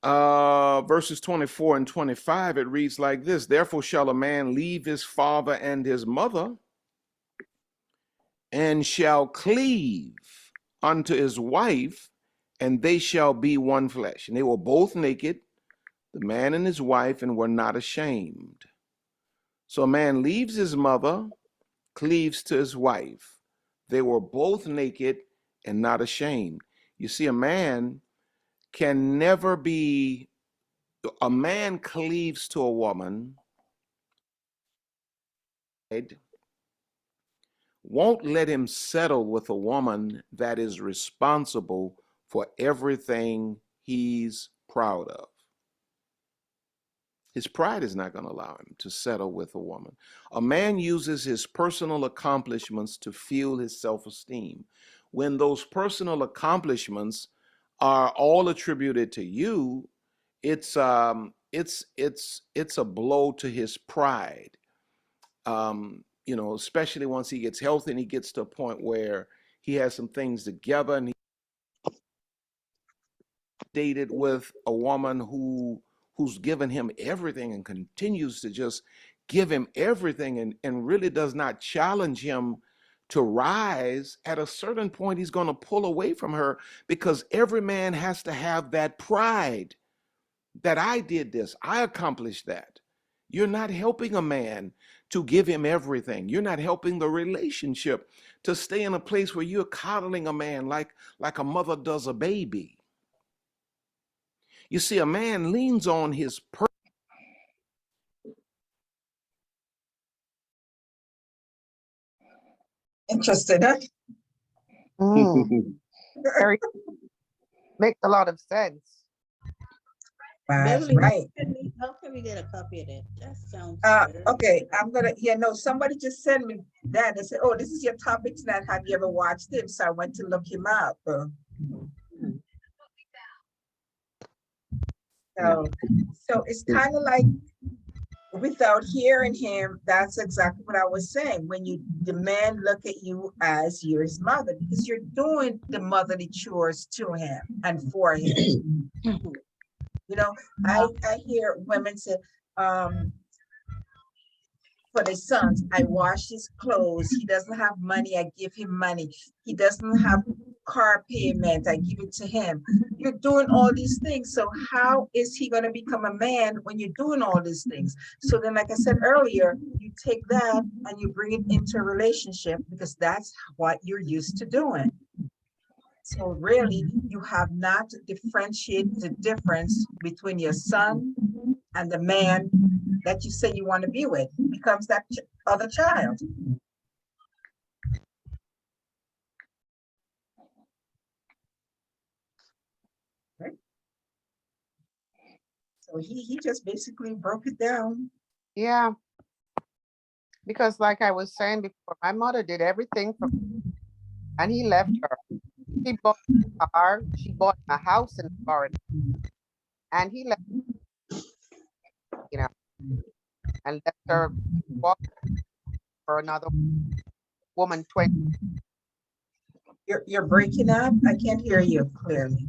verses 24 and 25, it reads like this: Therefore shall a man leave his father and his mother, and shall cleave unto his wife, and they shall be one flesh. And they were both naked, the man and his wife, and were not ashamed. So a man leaves his mother, cleaves to his wife. They were both naked and not ashamed. You see, a man can never be, a man cleaves to a woman, won't let him settle with a woman that is responsible for everything he's proud of. His pride is not going to allow him to settle with a woman. A man uses his personal accomplishments to fuel his self-esteem. When those personal accomplishments are all attributed to you, it's a blow to his pride. You know, especially once he gets healthy and he gets to a point where he has some things together and he dated with a woman who's given him everything and continues to just give him everything and really does not challenge him to rise. At a certain point, he's going to pull away from her, because every man has to have that pride that I did this, I accomplished that. You're not helping a man to give him everything. You're not helping the relationship to stay in a place where you're coddling a man like a mother does a baby. You see, a man leans on his Interested, huh? Very, makes a lot of sense. That's Beverly, right. how can we get a copy of that? That sounds. Okay, I'm gonna, somebody just sent me that. They said, oh, this is your topic tonight. Have you ever watched him? So I went to look him up. So it's kind of like, without hearing him, that's exactly what I was saying. When the man look at you as you're his mother, because you're doing the motherly chores to him and for him. You know, I hear women say, for the sons, I wash his clothes. He doesn't have money, I give him money. He doesn't have car payment, I give it to him. You're doing all these things. So how is he going to become a man when you're doing all these things? So then, like I said earlier, you take that and you bring it into a relationship, because that's what you're used to doing. So really, you have not differentiated the difference between your son and the man that you say you want to be with. It becomes that other child. Right? So he just basically broke it down. Yeah. Because like I was saying before, my mother did everything for me, and he left her. She bought a car, she bought a house in Florida, and he left, you know, and left her walk for another woman 20. You're breaking up. I can't hear you clearly.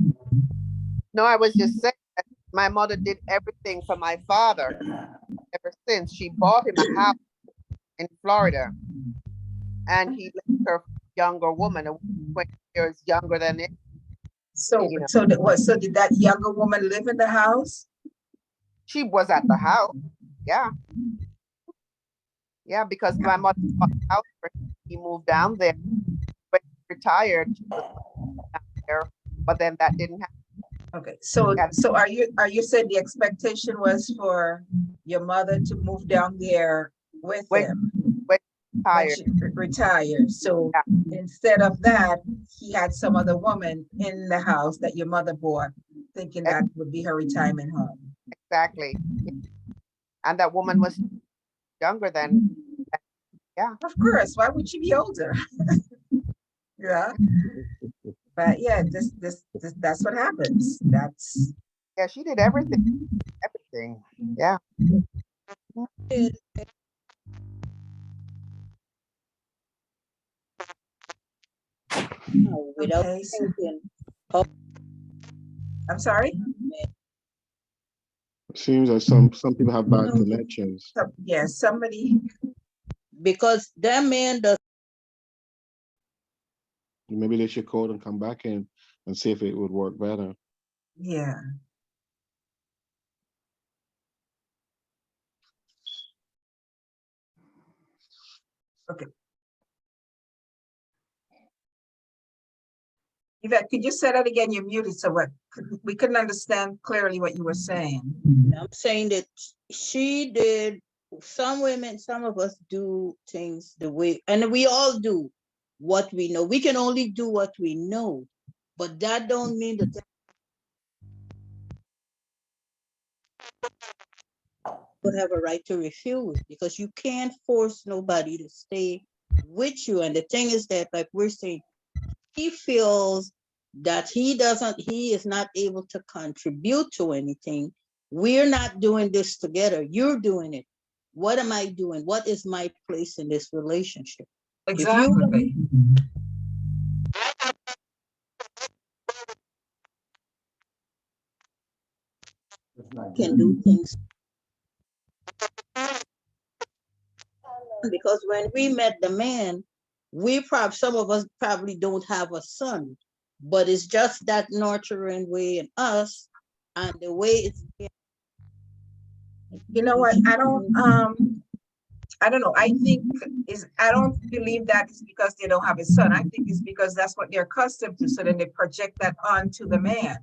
No, I was just saying that my mother did everything for my father ever since. She bought him a house in Florida, and he left her for a younger woman, 20 years younger than it. So, You know. so did that younger woman live in the house? She was at the house. Yeah. Yeah, because my mother bought the house for him. He moved down there, but retired. She was down there, but then that didn't happen. Okay, so are you saying the expectation was for your mother to move down there with him when she retired? So yeah, instead of that, he had some other woman in the house that your mother bought, thinking that would be her retirement home. Exactly. And that woman was younger than, yeah. Of course, why would she be older? Yeah. But yeah, this that's what happens. That's, yeah, she did everything. Everything. Yeah. Without okay, so, thinking. I'm sorry? Seems like some people have bad connections. Yeah, somebody. Because that man does. Maybe they should call and come back in and see if it would work better. Yeah. Okay. Yvette, could you say that again? You're muted, so we couldn't understand clearly what you were saying. I'm saying that she did. Some women, some of us do things the way, and we all do what we know. We can only do what we know, but that don't mean that would have a right to refuse, because you can't force nobody to stay with you. And the thing is that, like we're saying, he feels that he is not able to contribute to anything. We're not doing this together. You're doing it. What am I doing? What is my place in this relationship? Exactly. It's not Can good. do things. Because when we met the man, some of us probably don't have a son, but it's just that nurturing way in us, and the way it's. You know what? I don't know. I don't believe that is because they don't have a son. I think it's because that's what they're accustomed to. So then they project that onto the man.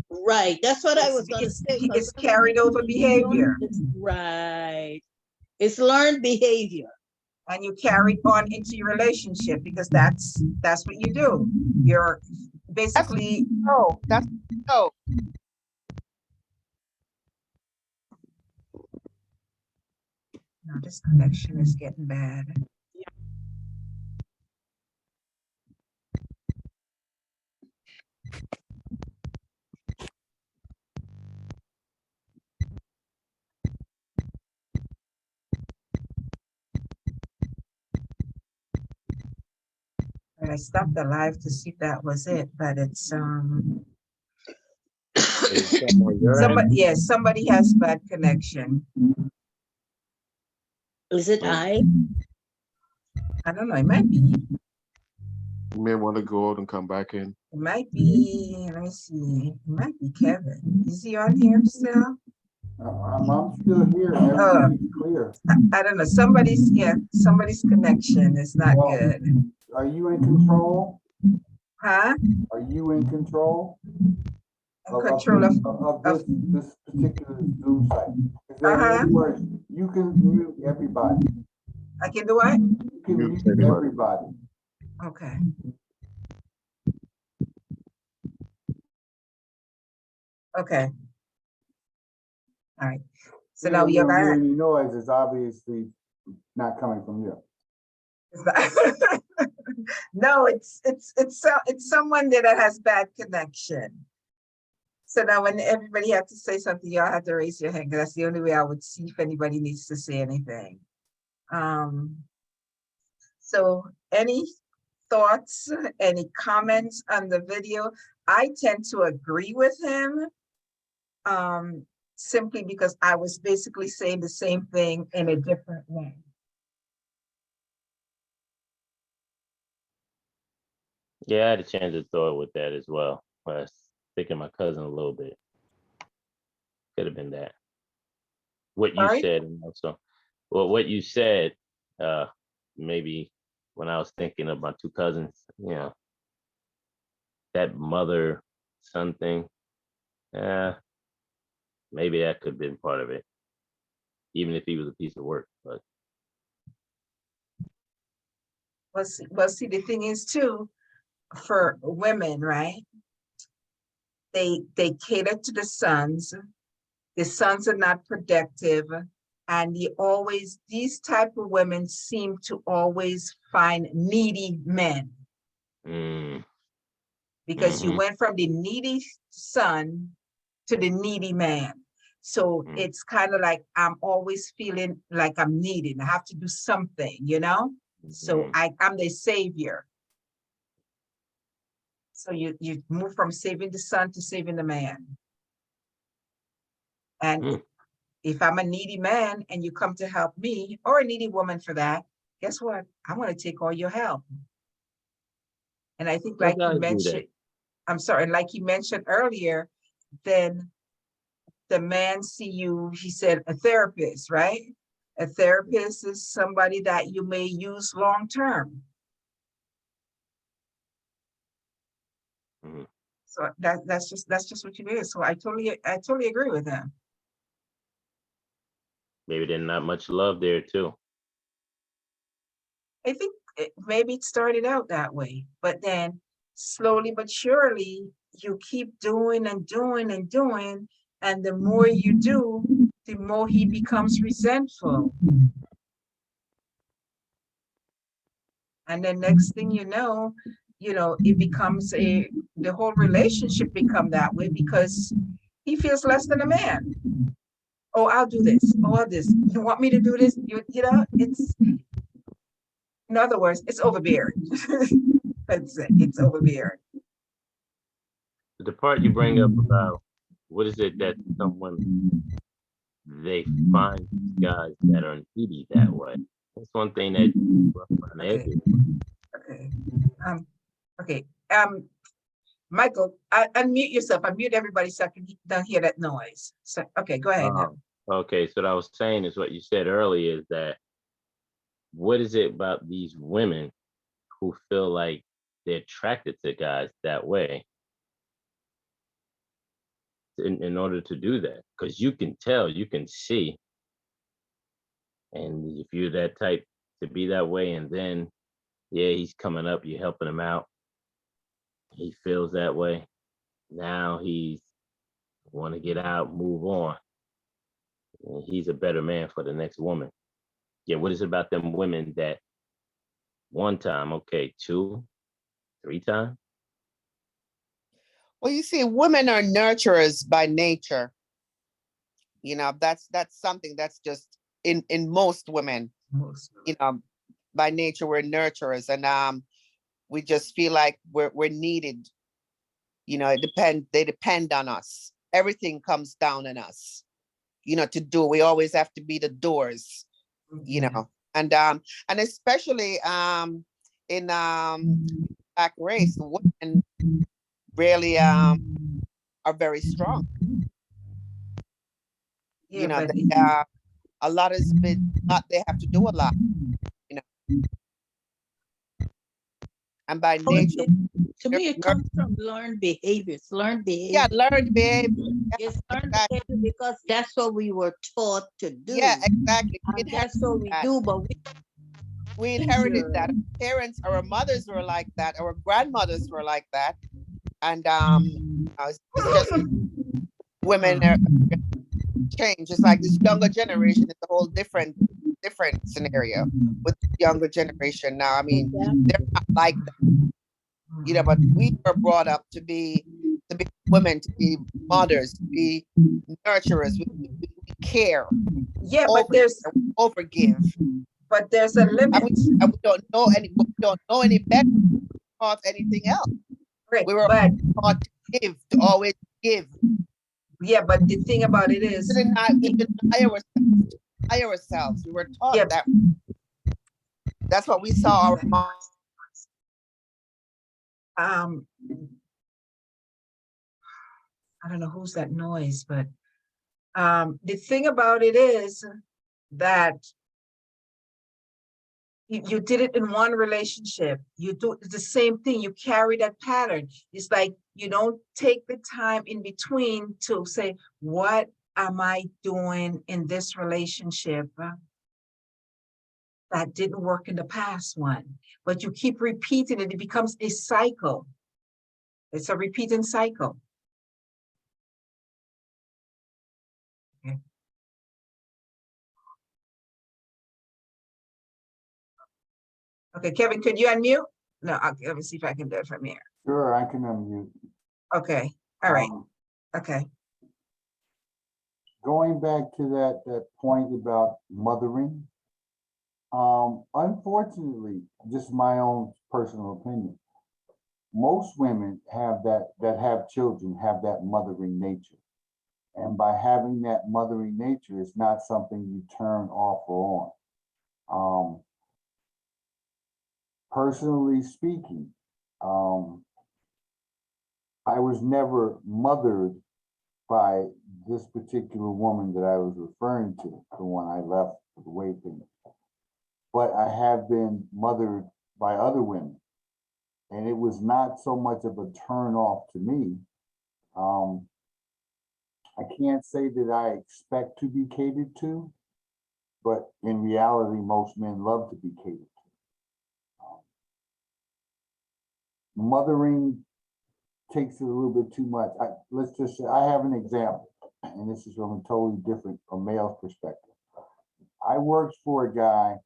Right. That's what I was gonna say. It's carried over behavior. Right. It's learned behavior. And you carry it on into your relationship because that's what you do. You're basically Oh, that's, oh, no, this connection is getting bad. And I stopped the live to see if that was it, but it's somebody has bad connection. Is it I don't know, it might be. You may want to go out and come back in. It might be, let me see, it might be Kevin. Is he on here still? I'm still here. Everything's clear. I don't know, somebody's connection is not Well, good. Are you in control? Huh? Are you in control? In control of this particular Zoom site? Is there any words? You can mute everybody. I can do what? You can mute everybody. Okay. Okay. All right. So now you're hear back. any noise is obviously not coming from you. No, it's someone that has bad connection. So now when everybody had to say something, y'all had to raise your hand, because that's the only way I would see if anybody needs to say anything. So any thoughts, any comments on the video? I tend to agree with him, simply because I was basically saying the same thing in a different way. Yeah, I had a chance to throw it with that as well. I was thinking my cousin a little bit. Could have been that. What you said, and also, well, what you said, maybe when I was thinking of my two cousins, you know, that mother-son thing, maybe that could have been part of it, even if he was a piece of work. But well, see, the thing is too, for women, right? They cater to the sons. The sons are not productive, and these type of women seem to always find needy men. Because you went from the needy son to the needy man. So it's kind of like I'm always feeling like I'm needed. I have to do something, you know? So I'm the savior. So you move from saving the son to saving the man. And if I'm a needy man and you come to help me, or a needy woman for that, guess what? I'm going to take all your help. And I think, like you mentioned, I'm sorry, like you mentioned earlier, then the man see you, he said, a therapist, right? A therapist is somebody that you may use long-term. So that's just what you is. So I totally agree with him. maybe there's not much love there too. I think maybe it started out that way, but then slowly but surely you keep doing and doing and doing, and the more you do, the more he becomes resentful. And then next thing you know, it becomes the whole relationship become that way because he feels less than a man. Oh, I'll do this. Oh, I'll this. You want me to do this? It's, in other words, it's overbearing. It's overbearing. The part you bring up about what is it that some women they find guys that are needy that way. That's one thing that Okay. Okay. Okay. Michael, unmute yourself. Unmute everybody so I can don't hear that noise. So, okay, go ahead now. Okay, so what I was saying is what you said earlier is that what is it about these women who feel like they're attracted to guys that way in order to do that? Because you can tell, you can see. And if you're that type to be that way, and then, yeah, he's coming up, you're helping him out. He feels that way. Now he's want to get out, move on. And he's a better man for the next woman. Yeah, what is it about them women that one time, okay, 2, 3 times? Well, you see, women are nurturers by nature. That's something that's just in most women. By nature, we're nurturers, and we just feel like we're needed. They depend on us. Everything comes down on us, to do. We always have to be the doors, and especially in Black race, women really are very strong. Yeah, a lot has been, they have to do a lot, and by nature. To me, it comes from learned behaviors, learned behavior. Yeah, learned behavior. It's learned behavior because that's what we were taught to do. Yeah, exactly. And that's what we do, but we inherited that. Our parents, our mothers were like that. Our grandmothers were like that. And it's just women are change. It's like this younger generation is a whole different scenario with the younger generation now. I mean, they're not like that. But we were brought up to be women, to be mothers, to be nurturers. We care. Yeah, but there's overgive. But there's a limit. And we don't know any better taught anything else. Right, we were taught to give, to always give. Yeah, but the thing about it is, we deny ourselves. We were taught that. That's what we saw our moms. I don't know who's that noise, but the thing about it is that you did it in one relationship. You do the same thing. You carry that pattern. It's like you don't take the time in between to say, what am I doing in this relationship that didn't work in the past one? But you keep repeating it. It becomes a cycle. It's a repeating cycle. Okay. Okay, Kevin, could you unmute? No, let me see if I can do it from here. Sure, I can unmute. Okay, all right, okay. Going back to that point about mothering, unfortunately, just my own personal opinion, most women that have children have that mothering nature. And by having that mothering nature, it's not something you turn off or on. Personally speaking, I was never mothered by this particular woman that I was referring to, the one I left with the weight thing. But I have been mothered by other women. And it was not so much of a turn off to me. I can't say that I expect to be catered to, but in reality, most men love to be catered to. Mothering takes it a little bit too much. Let's just say, I have an example. and this is from a totally different, a male's perspective. I worked for a guy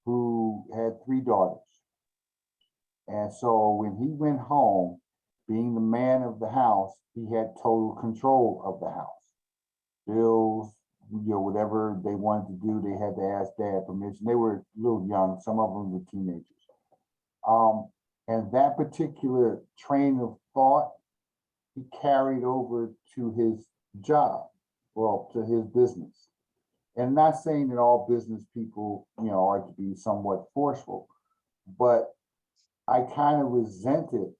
who had 3 daughters. And so when he went home, being the man of the house, he had total control of the house. Bills, whatever they wanted to do, they had to ask dad permission. They were a little young, some of them were teenagers. And that particular train of thought, he carried over to his job, well, to his business. And not saying that all business people, are to be somewhat forceful, but I kind of resented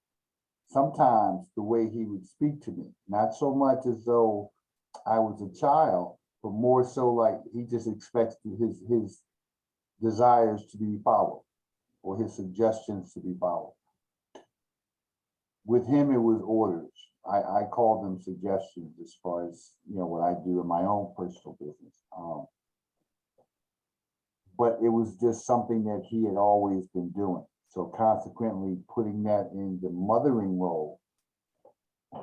sometimes the way he would speak to me, not so much as though I was a child, but more so like he just expects his desires to be followed or his suggestions to be followed. With him, it was orders. I call them suggestions as far as, what I do in my own personal business. But it was just something that he had always been doing. So consequently, putting that in the mothering role,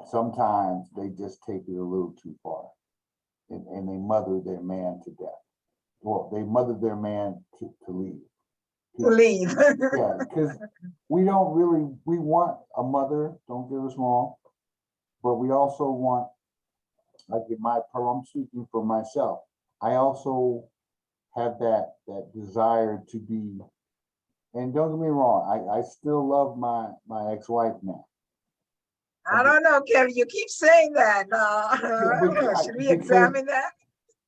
sometimes they just take it a little too far. And they mother their man to death. Well, they mother their man to leave. To leave. Yeah, because we want a mother, don't get us wrong, but we also want, like I'm speaking for myself, I also have that desire to be, and don't get me wrong, I still love my ex-wife now. I don't know, Kevin, you keep saying that. I don't know. Should we examine that?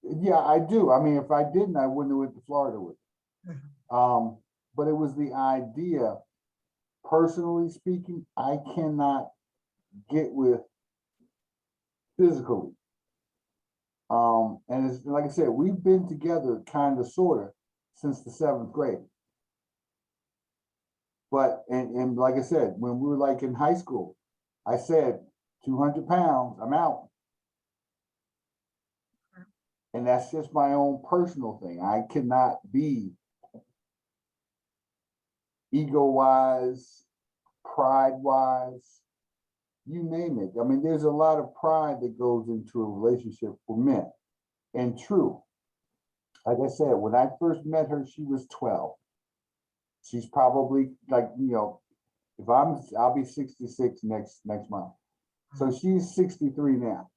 Yeah, I do. I mean, if I didn't, I wouldn't have went to Florida with it. But it was the idea, personally speaking, I cannot get with physically. And it's like I said, we've been together kind of sort of since the 7th grade. But, and like I said, when we were like in high school, I said, 200 pounds, I'm out. And that's just my own personal thing. I cannot be ego-wise, pride-wise, you name it. I mean, there's a lot of pride that goes into a relationship for men. And true, like I said, when I first met her, she was 12. She's probably like, if I'll be 66 next month. So she's 63 now.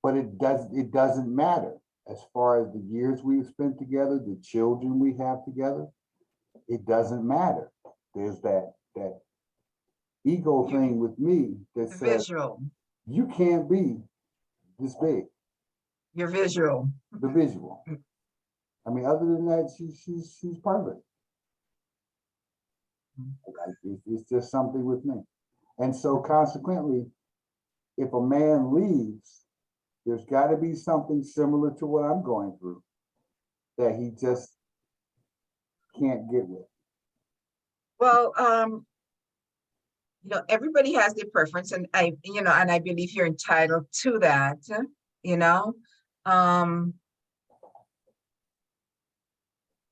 But it doesn't matter as far as the years we've spent together, the children we have together. It doesn't matter. There's that ego thing with me that says you can't be this big. Your visual. The visual. I mean, other than that, she's perfect. It's just something with me. And so consequently, if a man leaves, there's got to be something similar to what I'm going through that he just can't get with. Well, everybody has their preference, and I believe you're entitled to that,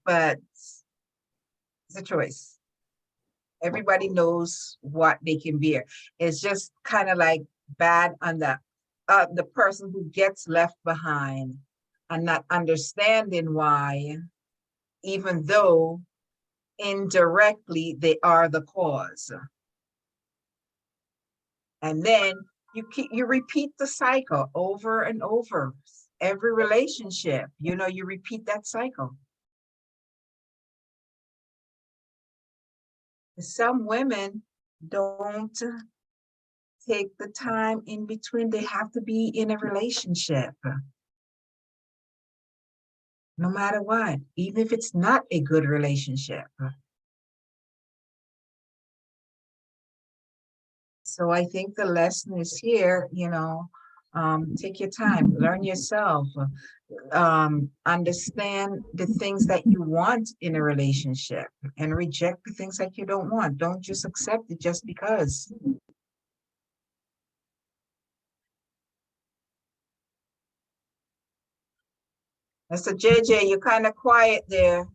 but it's a choice. Everybody knows what they can bear. It's just kind of like bad on the person who gets left behind and not understanding why, even though indirectly they are the cause. And then you repeat the cycle over and over. Every relationship, you repeat that cycle. Some women don't take the time in between. They have to be in a relationship. No matter what, even if it's not a good relationship. So I think the lesson is here, take your time, learn yourself, understand the things that you want in a relationship and reject the things that you don't want. Don't just accept it just because. Mr. JJ, you're kind of quiet there.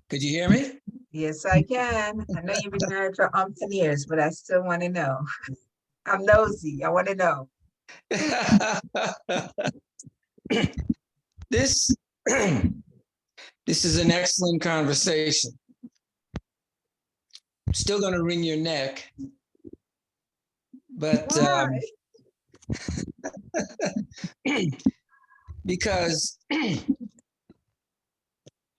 Could you hear me? Yes, I can. I know you've been married for umpteen years, but I still want to know. I'm nosy. I want to know. This, this is an excellent conversation. Still gonna wring your neck. But Why? because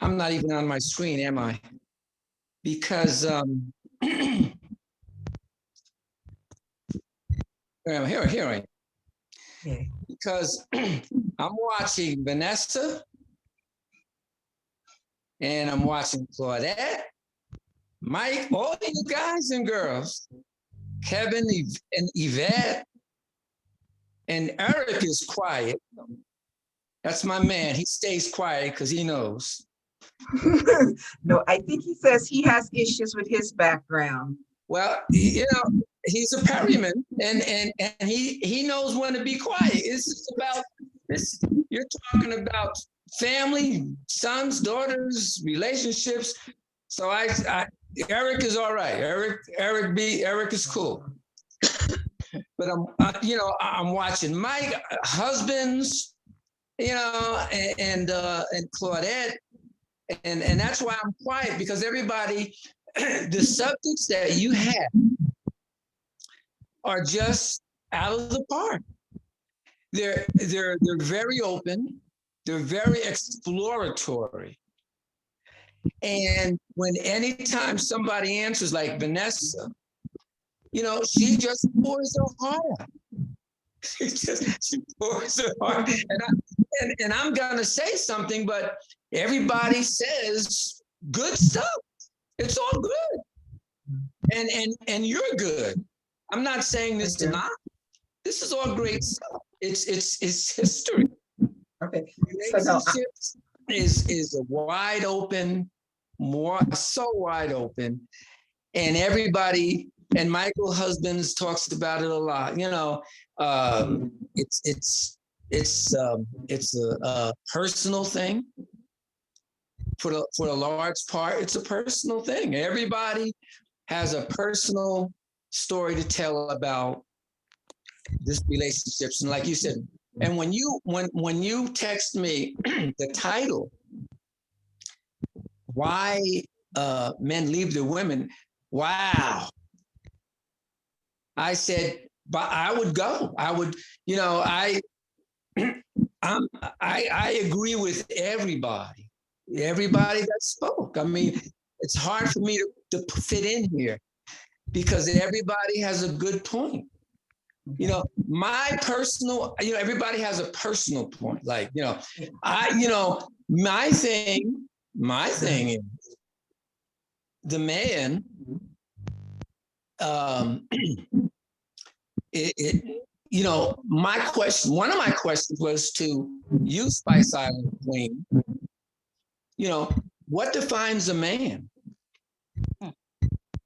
I'm not even on my screen, am I? Because here I am. Yeah. Because I'm watching Vanessa and I'm watching Claudette, Mike, all you guys and girls, Kevin and Yvette, and Eric is quiet. That's my man. He stays quiet because he knows. No, I think he says he has issues with his background. Well, you know, he's a Perryman, and he knows when to be quiet. It's just about this. You're talking about family, sons, daughters, relationships. So Eric is all right. Eric is cool. But I'm watching Mike, husbands, and Claudette, and that's why I'm quiet, because everybody, the subjects that you have are just out of the park. They're very open. They're very exploratory. And anytime somebody answers like Vanessa, she just pours her heart out. She pours her heart. And I'm gonna say something, but everybody says good stuff. It's all good. And you're good. I'm not saying this to knock. This is all great stuff. It's history. Okay. Relationships is a wide open, so wide open. And everybody, and Michael Husbands talks about it a lot. It's a personal thing. For the large part, it's a personal thing. Everybody has a personal story to tell about this relationships. And like you said, and when you text me the title, why men leave their women, wow. I said, but I would go. I would, I agree with everybody that spoke. I mean, it's hard for me to fit in here because everybody has a good point. My personal, everybody has a personal point. Like, my thing is the man, one of my questions was to you, Spice Island Queen, what defines a man?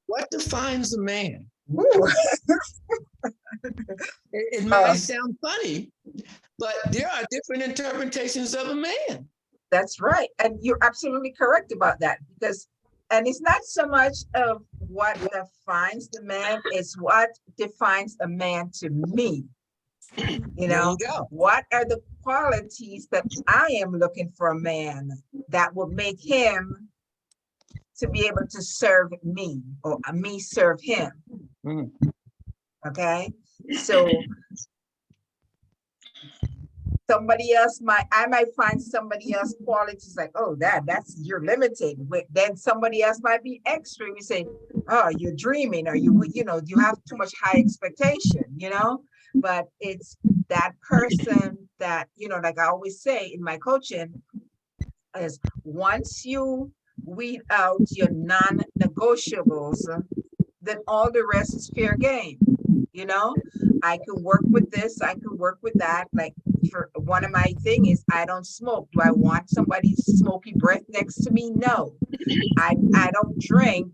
What defines a man? It might sound funny, but there are different interpretations of a man. That's right. And you're absolutely correct about that, and it's not so much of what defines the man, it's what defines a man to me. What are the qualities that I am looking for a man that will make him to be able to serve me, or me serve him? Okay, so I might find somebody else qualities like, oh, that's you're limited. Then somebody else might be extra. You say, oh, you're dreaming, or you have too much high expectation, but it's that person that, like I always say in my coaching, is once you weed out your non-negotiables, then all the rest is fair game. I can work with this, I can work with that. Like, for one of my thing is, I don't smoke. Do I want somebody's smoky breath next to me? No. I don't drink,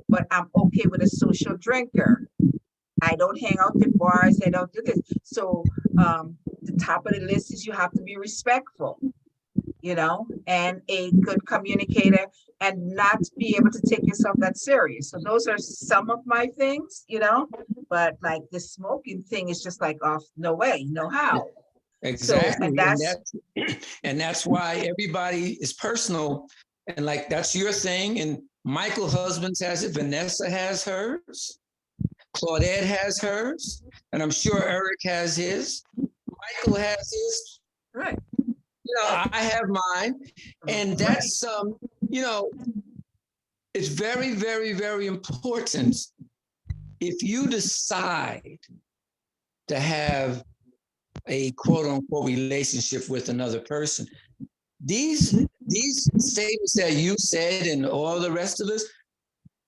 but I'm okay with a social drinker. I don't hang out in bars. I don't do this. So the top of the list is you have to be respectful, and a good communicator. and not be able to take yourself that serious. So those are some of my things, you know, but like the smoking thing is just like off, no way, no how. Exactly. And And that's why everybody is personal. And like, that's your thing. And Michael Husbands has it. Vanessa has hers. Claudette has hers. And I'm sure Eric has his. Michael has his. Right. You know, I have mine. And that's, you know, it's very, very, very important. If you decide to have a quote unquote relationship with another person, these statements that you said and all the rest of us,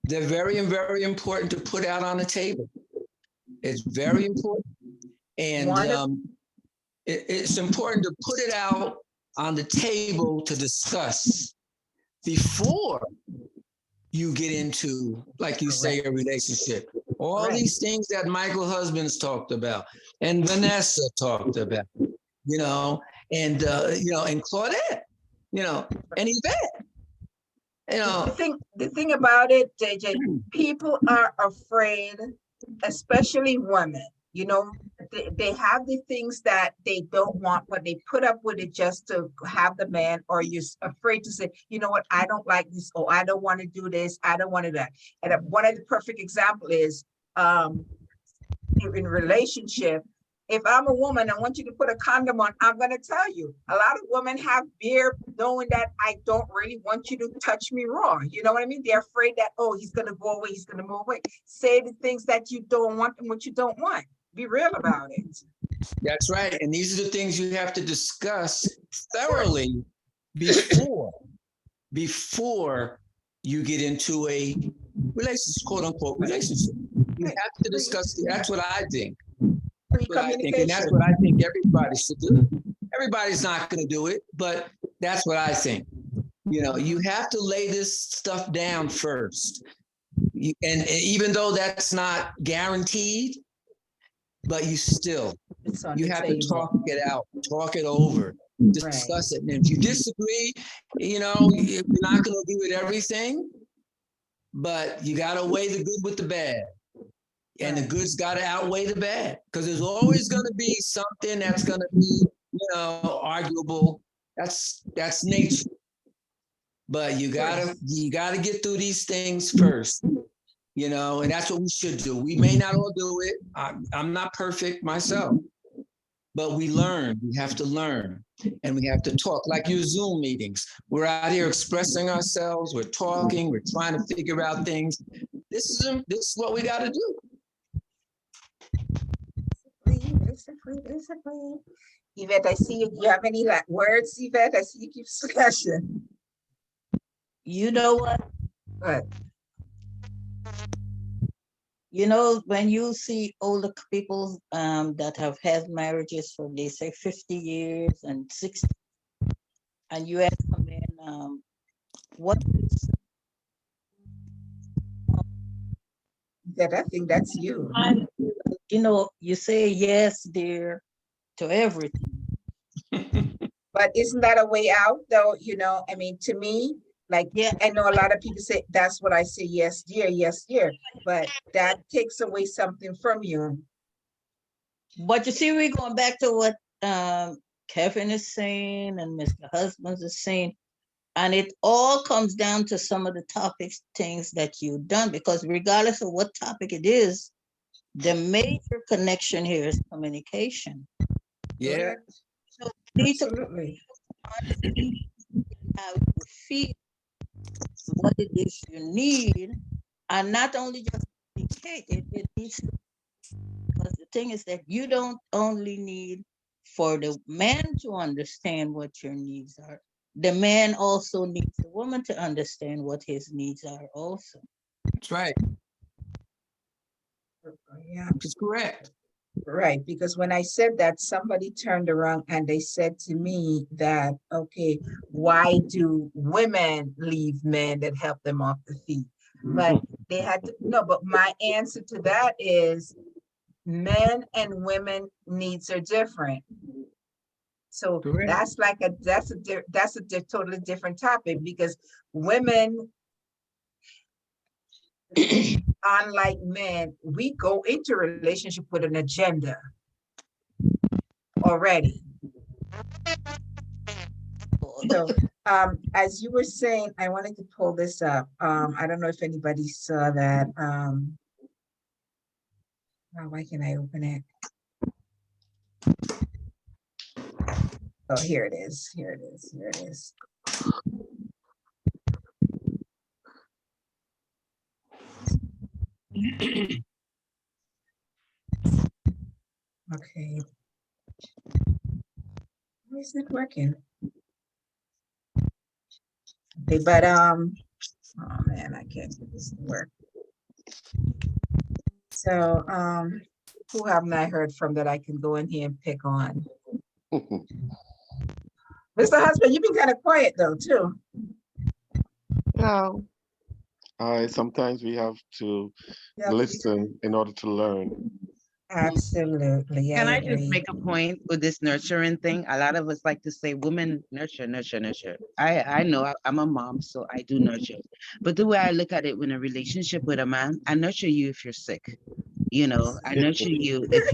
they're very, very important to put out on the table. It's very important. And it's important to put it out on the table to discuss before you get into, like you say, a relationship. All these things that Michael Husbands talked about and Vanessa talked about, you know, and you know, and Claudette, you know, and Yvette. You know, the thing about it, JJ, people are afraid, especially women. You know, they have the things that they don't want, but they put up with it just to have the man, or you're afraid to say, you know what, I don't like this, or I don't want to do this, I don't want to do that. And one of the perfect example is in relationship. If I'm a woman, I want you to put a condom on, I'm going to tell you, a lot of women have fear knowing that I don't really want you to touch me raw. You know what I mean? They're afraid that, oh, he's going to go away, he's going to move away. Say the things that you don't want and what you don't want. Be real about it. That's right. And these are the things you have to discuss thoroughly before you get into a relationship, quote unquote relationship. You have to discuss. That's what I think. That's what I think, and that's what I think everybody should do. Everybody's not going to do it, but that's what I think. You know, you have to lay this stuff down first. And even though that's not guaranteed, but you have to talk it out, talk it over, discuss it. And if you disagree, you know, you're not going to agree with everything, but you got to weigh the good with the bad. And the good's got to outweigh the bad, because there's always going to be something that's going to be, you know, arguable. That's nature. But you gotta get through these things first, you know, and that's what we should do. We may not all do it. I'm not perfect myself, but we learn. We have to learn, and we have to talk. Like your Zoom meetings, we're out here expressing ourselves. We're talking. We're trying to figure out things. This is what we got to do. Basically. Yvette, I see you have any words, Yvette? I see you keep flashing. You know what? What? You know, when you see older people that have had marriages for, they say, 50 years and 60, and you ask a man, what is... That I think that's you. You know, you say yes, dear, to everything. But isn't that a way out, though? You know, I mean, to me, like, yeah, I know a lot of people say, that's what I say, yes, dear, but that takes away something from you. But you see, we're going back to what Kevin is saying and Mr. Husbands is saying, and it all comes down to some of the topics, things that you've done, because regardless of what topic it is, the major connection here is communication. Yeah. So you need to how you feel, what it is you need, and not only just communicate it needs to, because the thing is that you don't only need for the man to understand what your needs are. The man also needs the woman to understand what his needs are also. That's right. Yeah, which is correct. Right, because when I said that, somebody turned around and they said to me that, okay, why do women leave men that help them off the feet? But they had to, no, but my answer to that is men and women needs are different. So that's like that's a totally different topic, because women, unlike men, we go into a relationship with an agenda already. So, as you were saying, I wanted to pull this up. I don't know if anybody saw that. Oh, why can't I open it? Oh, here it is. Here it is. Here it is. Okay. Why isn't it working? Okay, but oh man, I can't get this to work. So who haven't I heard from that I can go in here and pick on? Mr. Husband, you've been kind of quiet though, too. No. Sometimes we have to Yeah, listen in order to learn. absolutely. Can I just agree. make a point with this nurturing thing? A lot of us like to say women nurture, nurture, nurture. I know I'm a mom, so I do nurture. But the way I look at it in a relationship with a man, I nurture you if you're sick. You know, I nurture you if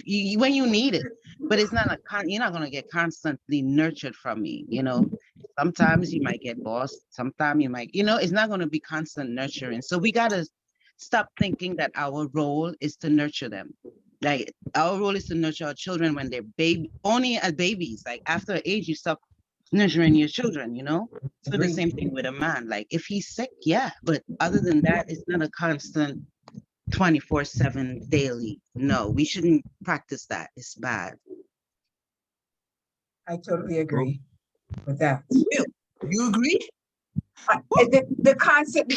you when you need it. But it's not you're not gonna get constantly nurtured from me, you know. Sometimes you might get bossed, sometimes you might, it's not gonna be constant nurturing. So we gotta stop thinking that our role is to nurture them. Like our role is to nurture our children when they're only as babies. Like after an age, you stop nurturing your children, So the same thing with a man. Like if he's sick, yeah. But other than that, it's not a constant 24/7 daily. No, we shouldn't practice that. It's bad. I totally agree with that. You agree? The concept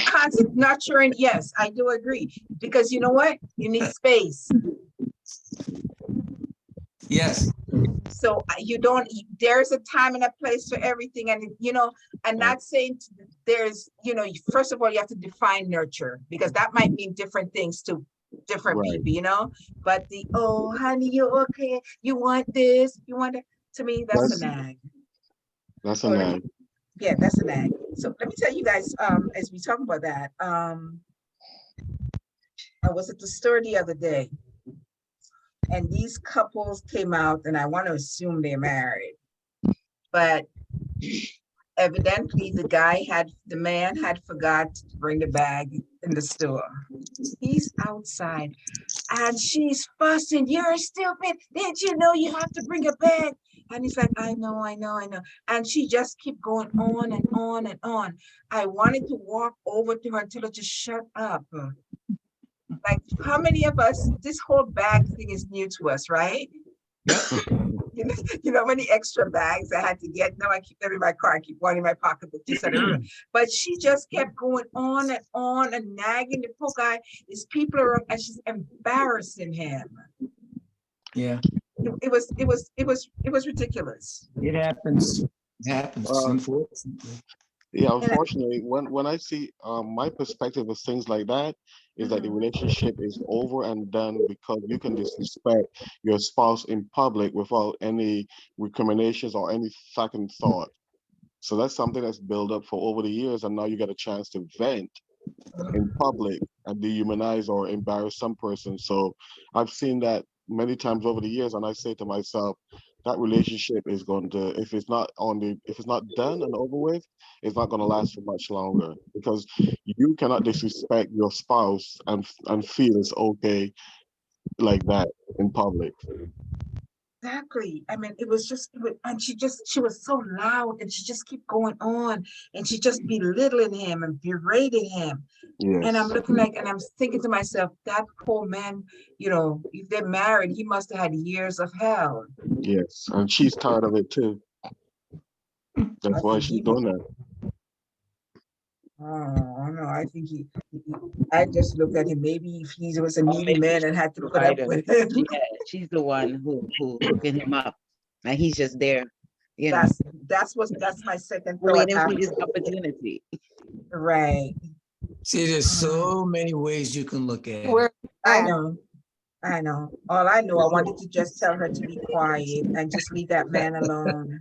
nurturing, yes, I do agree. Because you know what? You need space. Yes. So you don't, there's a time and a place for everything. And, I'm not saying there's, first of all, you have to define nurture because that might mean different things to different people, but oh, honey, you okay? You want this? You want that? To me, that's a nag. That's a nag. Yeah, that's a nag. So let me tell you guys, as we talk about that, I was at the store the other day and these couples came out and I want to assume they're married, but evidently the man had forgot to bring the bag in the store. He's outside and she's fussing, "You're stupid. Didn't you know you have to bring a bag?" And he's like, I know. And she just kept going on and on and on. I wanted to walk over to her and tell her to shut up. Like, how many of us, this whole bag thing is new to us, right? You know how many extra bags I had to get? Now I keep them in my car, I keep one in my pocketbook. But she just kept going on and nagging the poor guy. These people are, and she's embarrassing him. Yeah. It was ridiculous. It happens. It happens, unfortunately. Yeah, unfortunately, when I see my perspective of things like that is that the relationship is over and done because you can disrespect your spouse in public without any recriminations or any second thought. So that's something that's built up for over the years, and now you get a chance to vent in public and dehumanize or embarrass some person. So I've seen that many times over the years, and I say to myself, that relationship is going to, if it's not done and over with, it's not going to last for much longer, because you cannot disrespect your spouse and feel it's okay like that in public. Exactly. I mean, it was and she was so loud and she just kept going on and she just belittling him and berating him. Yes. And I'm looking and I'm thinking to myself, that poor man, if they're married, he must have had years of hell. Yes. And she's tired of it too. That's why she's doing that. Oh no, I think I just looked at him. Maybe if he was a needy man and had to put up with him. Yeah, she's the one who hooking him up. And he's just there, That's my second thought. waiting for his opportunity. Right. See, there's so many ways you can look at it. I know. All I know, I wanted to just tell her to be quiet and just leave that man alone.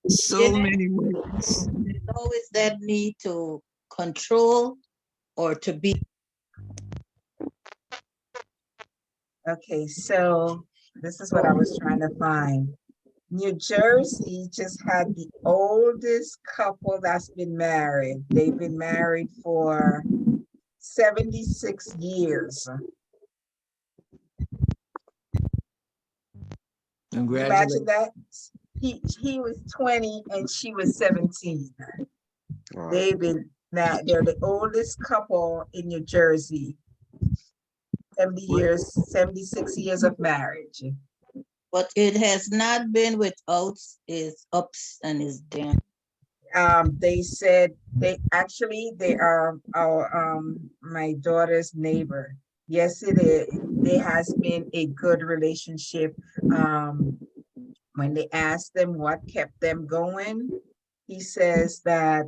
So You know, many ways. there's always that need to control or to be. Okay, so this is what I was trying to find. New Jersey just had the oldest couple that's been married. They've been married for 76 years. Can you imagine Congratulations. that? He was 20 and she was 17. Wow. They've been they're the oldest couple in New Jersey. 70 years, 76 years of marriage. But it has not been without its ups and its downs. They said they are our my daughter's neighbor. Yes, it is. There has been a good relationship. When they asked them what kept them going, he says that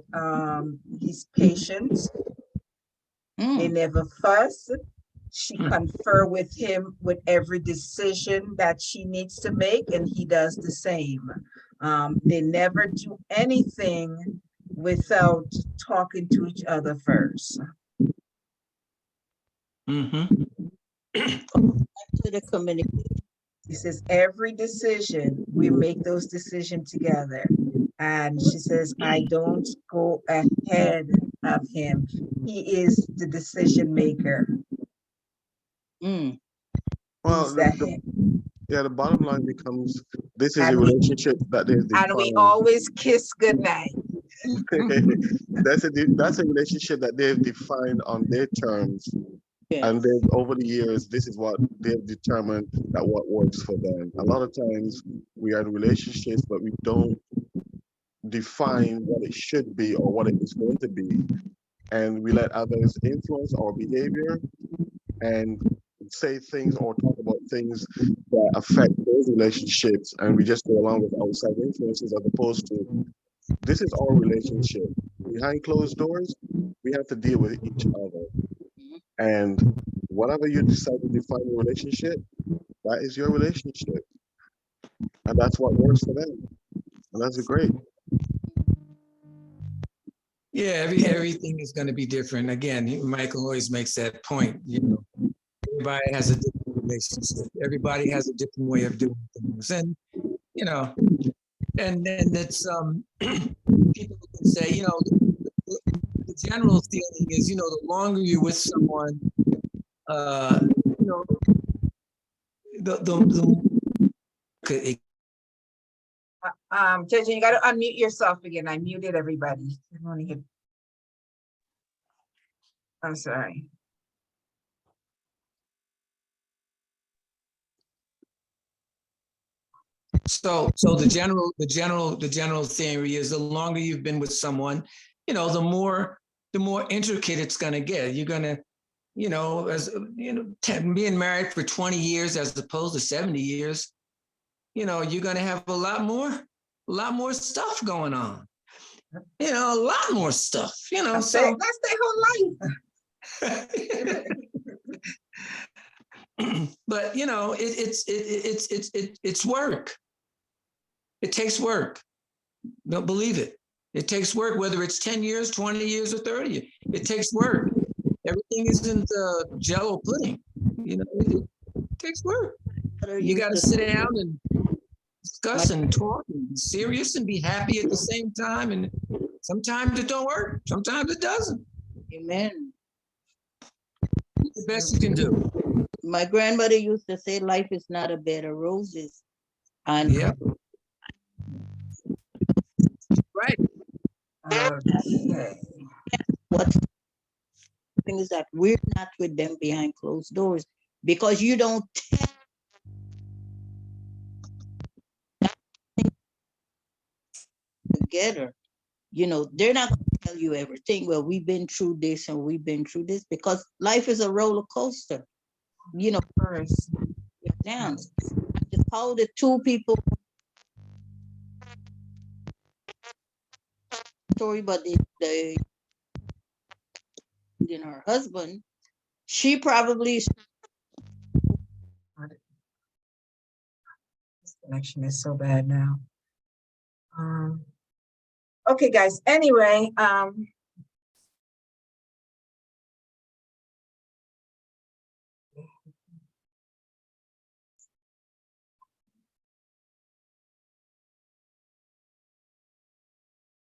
he's patient. They never fuss. She confer with him with every decision that she needs to make, and he does the same. They never do anything without talking to each other first. Mm-hmm. To the community. He says every decision, we make those decisions together. And she says, I don't go ahead of him. He is the decision maker. Mm. Well, He's the yeah, the bottom line becomes this is And a we- relationship that they've And we defined. always kiss goodnight. That's a relationship that they've defined on their terms. Yes. And then over the years, this is what they've determined that what works for them. A lot of times we are in relationships, but we don't define what it should be or what it is going to be. And we let others influence our behavior and say things or talk about things that affect those relationships. And we just go along with outside influences as opposed to this is our relationship. Behind closed doors, we have to deal with each other. And whatever you decide to define a relationship, that is your relationship. And that's what works for them. And that's great. Yeah, everything is going to be different. Again, Michael always makes that point. You know, everybody has a different relationship. Everybody has a different way of doing things, and you know, and then it's people can say, you know, the general feeling is, you know, the longer you're with someone, you know, the Judge, you gotta unmute yourself again. I muted everybody. I'm sorry. So the general theory is the longer you've been with someone, you know, the more intricate it's going to get. You're going to, you know, as you know, being married for 20 years as opposed to 70 years, you know, you're going to have a lot more stuff going on. You know, a lot more stuff. You know, That's so their whole life. But you know, it's work. It takes work. Don't believe it. It takes work, whether it's 10 years, 20 years, or 30 years. It takes work. Everything isn't Jello pudding. You know, it takes work. You got to sit down and discuss and talk and be serious and be happy at the same time. And sometimes it don't work. Sometimes it doesn't. Amen. The best you can do. My grandmother used to say life is not a bed of roses. And yeah. Right. Okay. What thing is that we're not with them behind closed doors because you don't tell together. You know, they're not going to tell you everything. Well, we've been through this and we've been through this because life is a roller coaster. You know, First. down. Just how the two people story, but the in her husband, she probably This connection is so bad now. Okay, guys, anyway,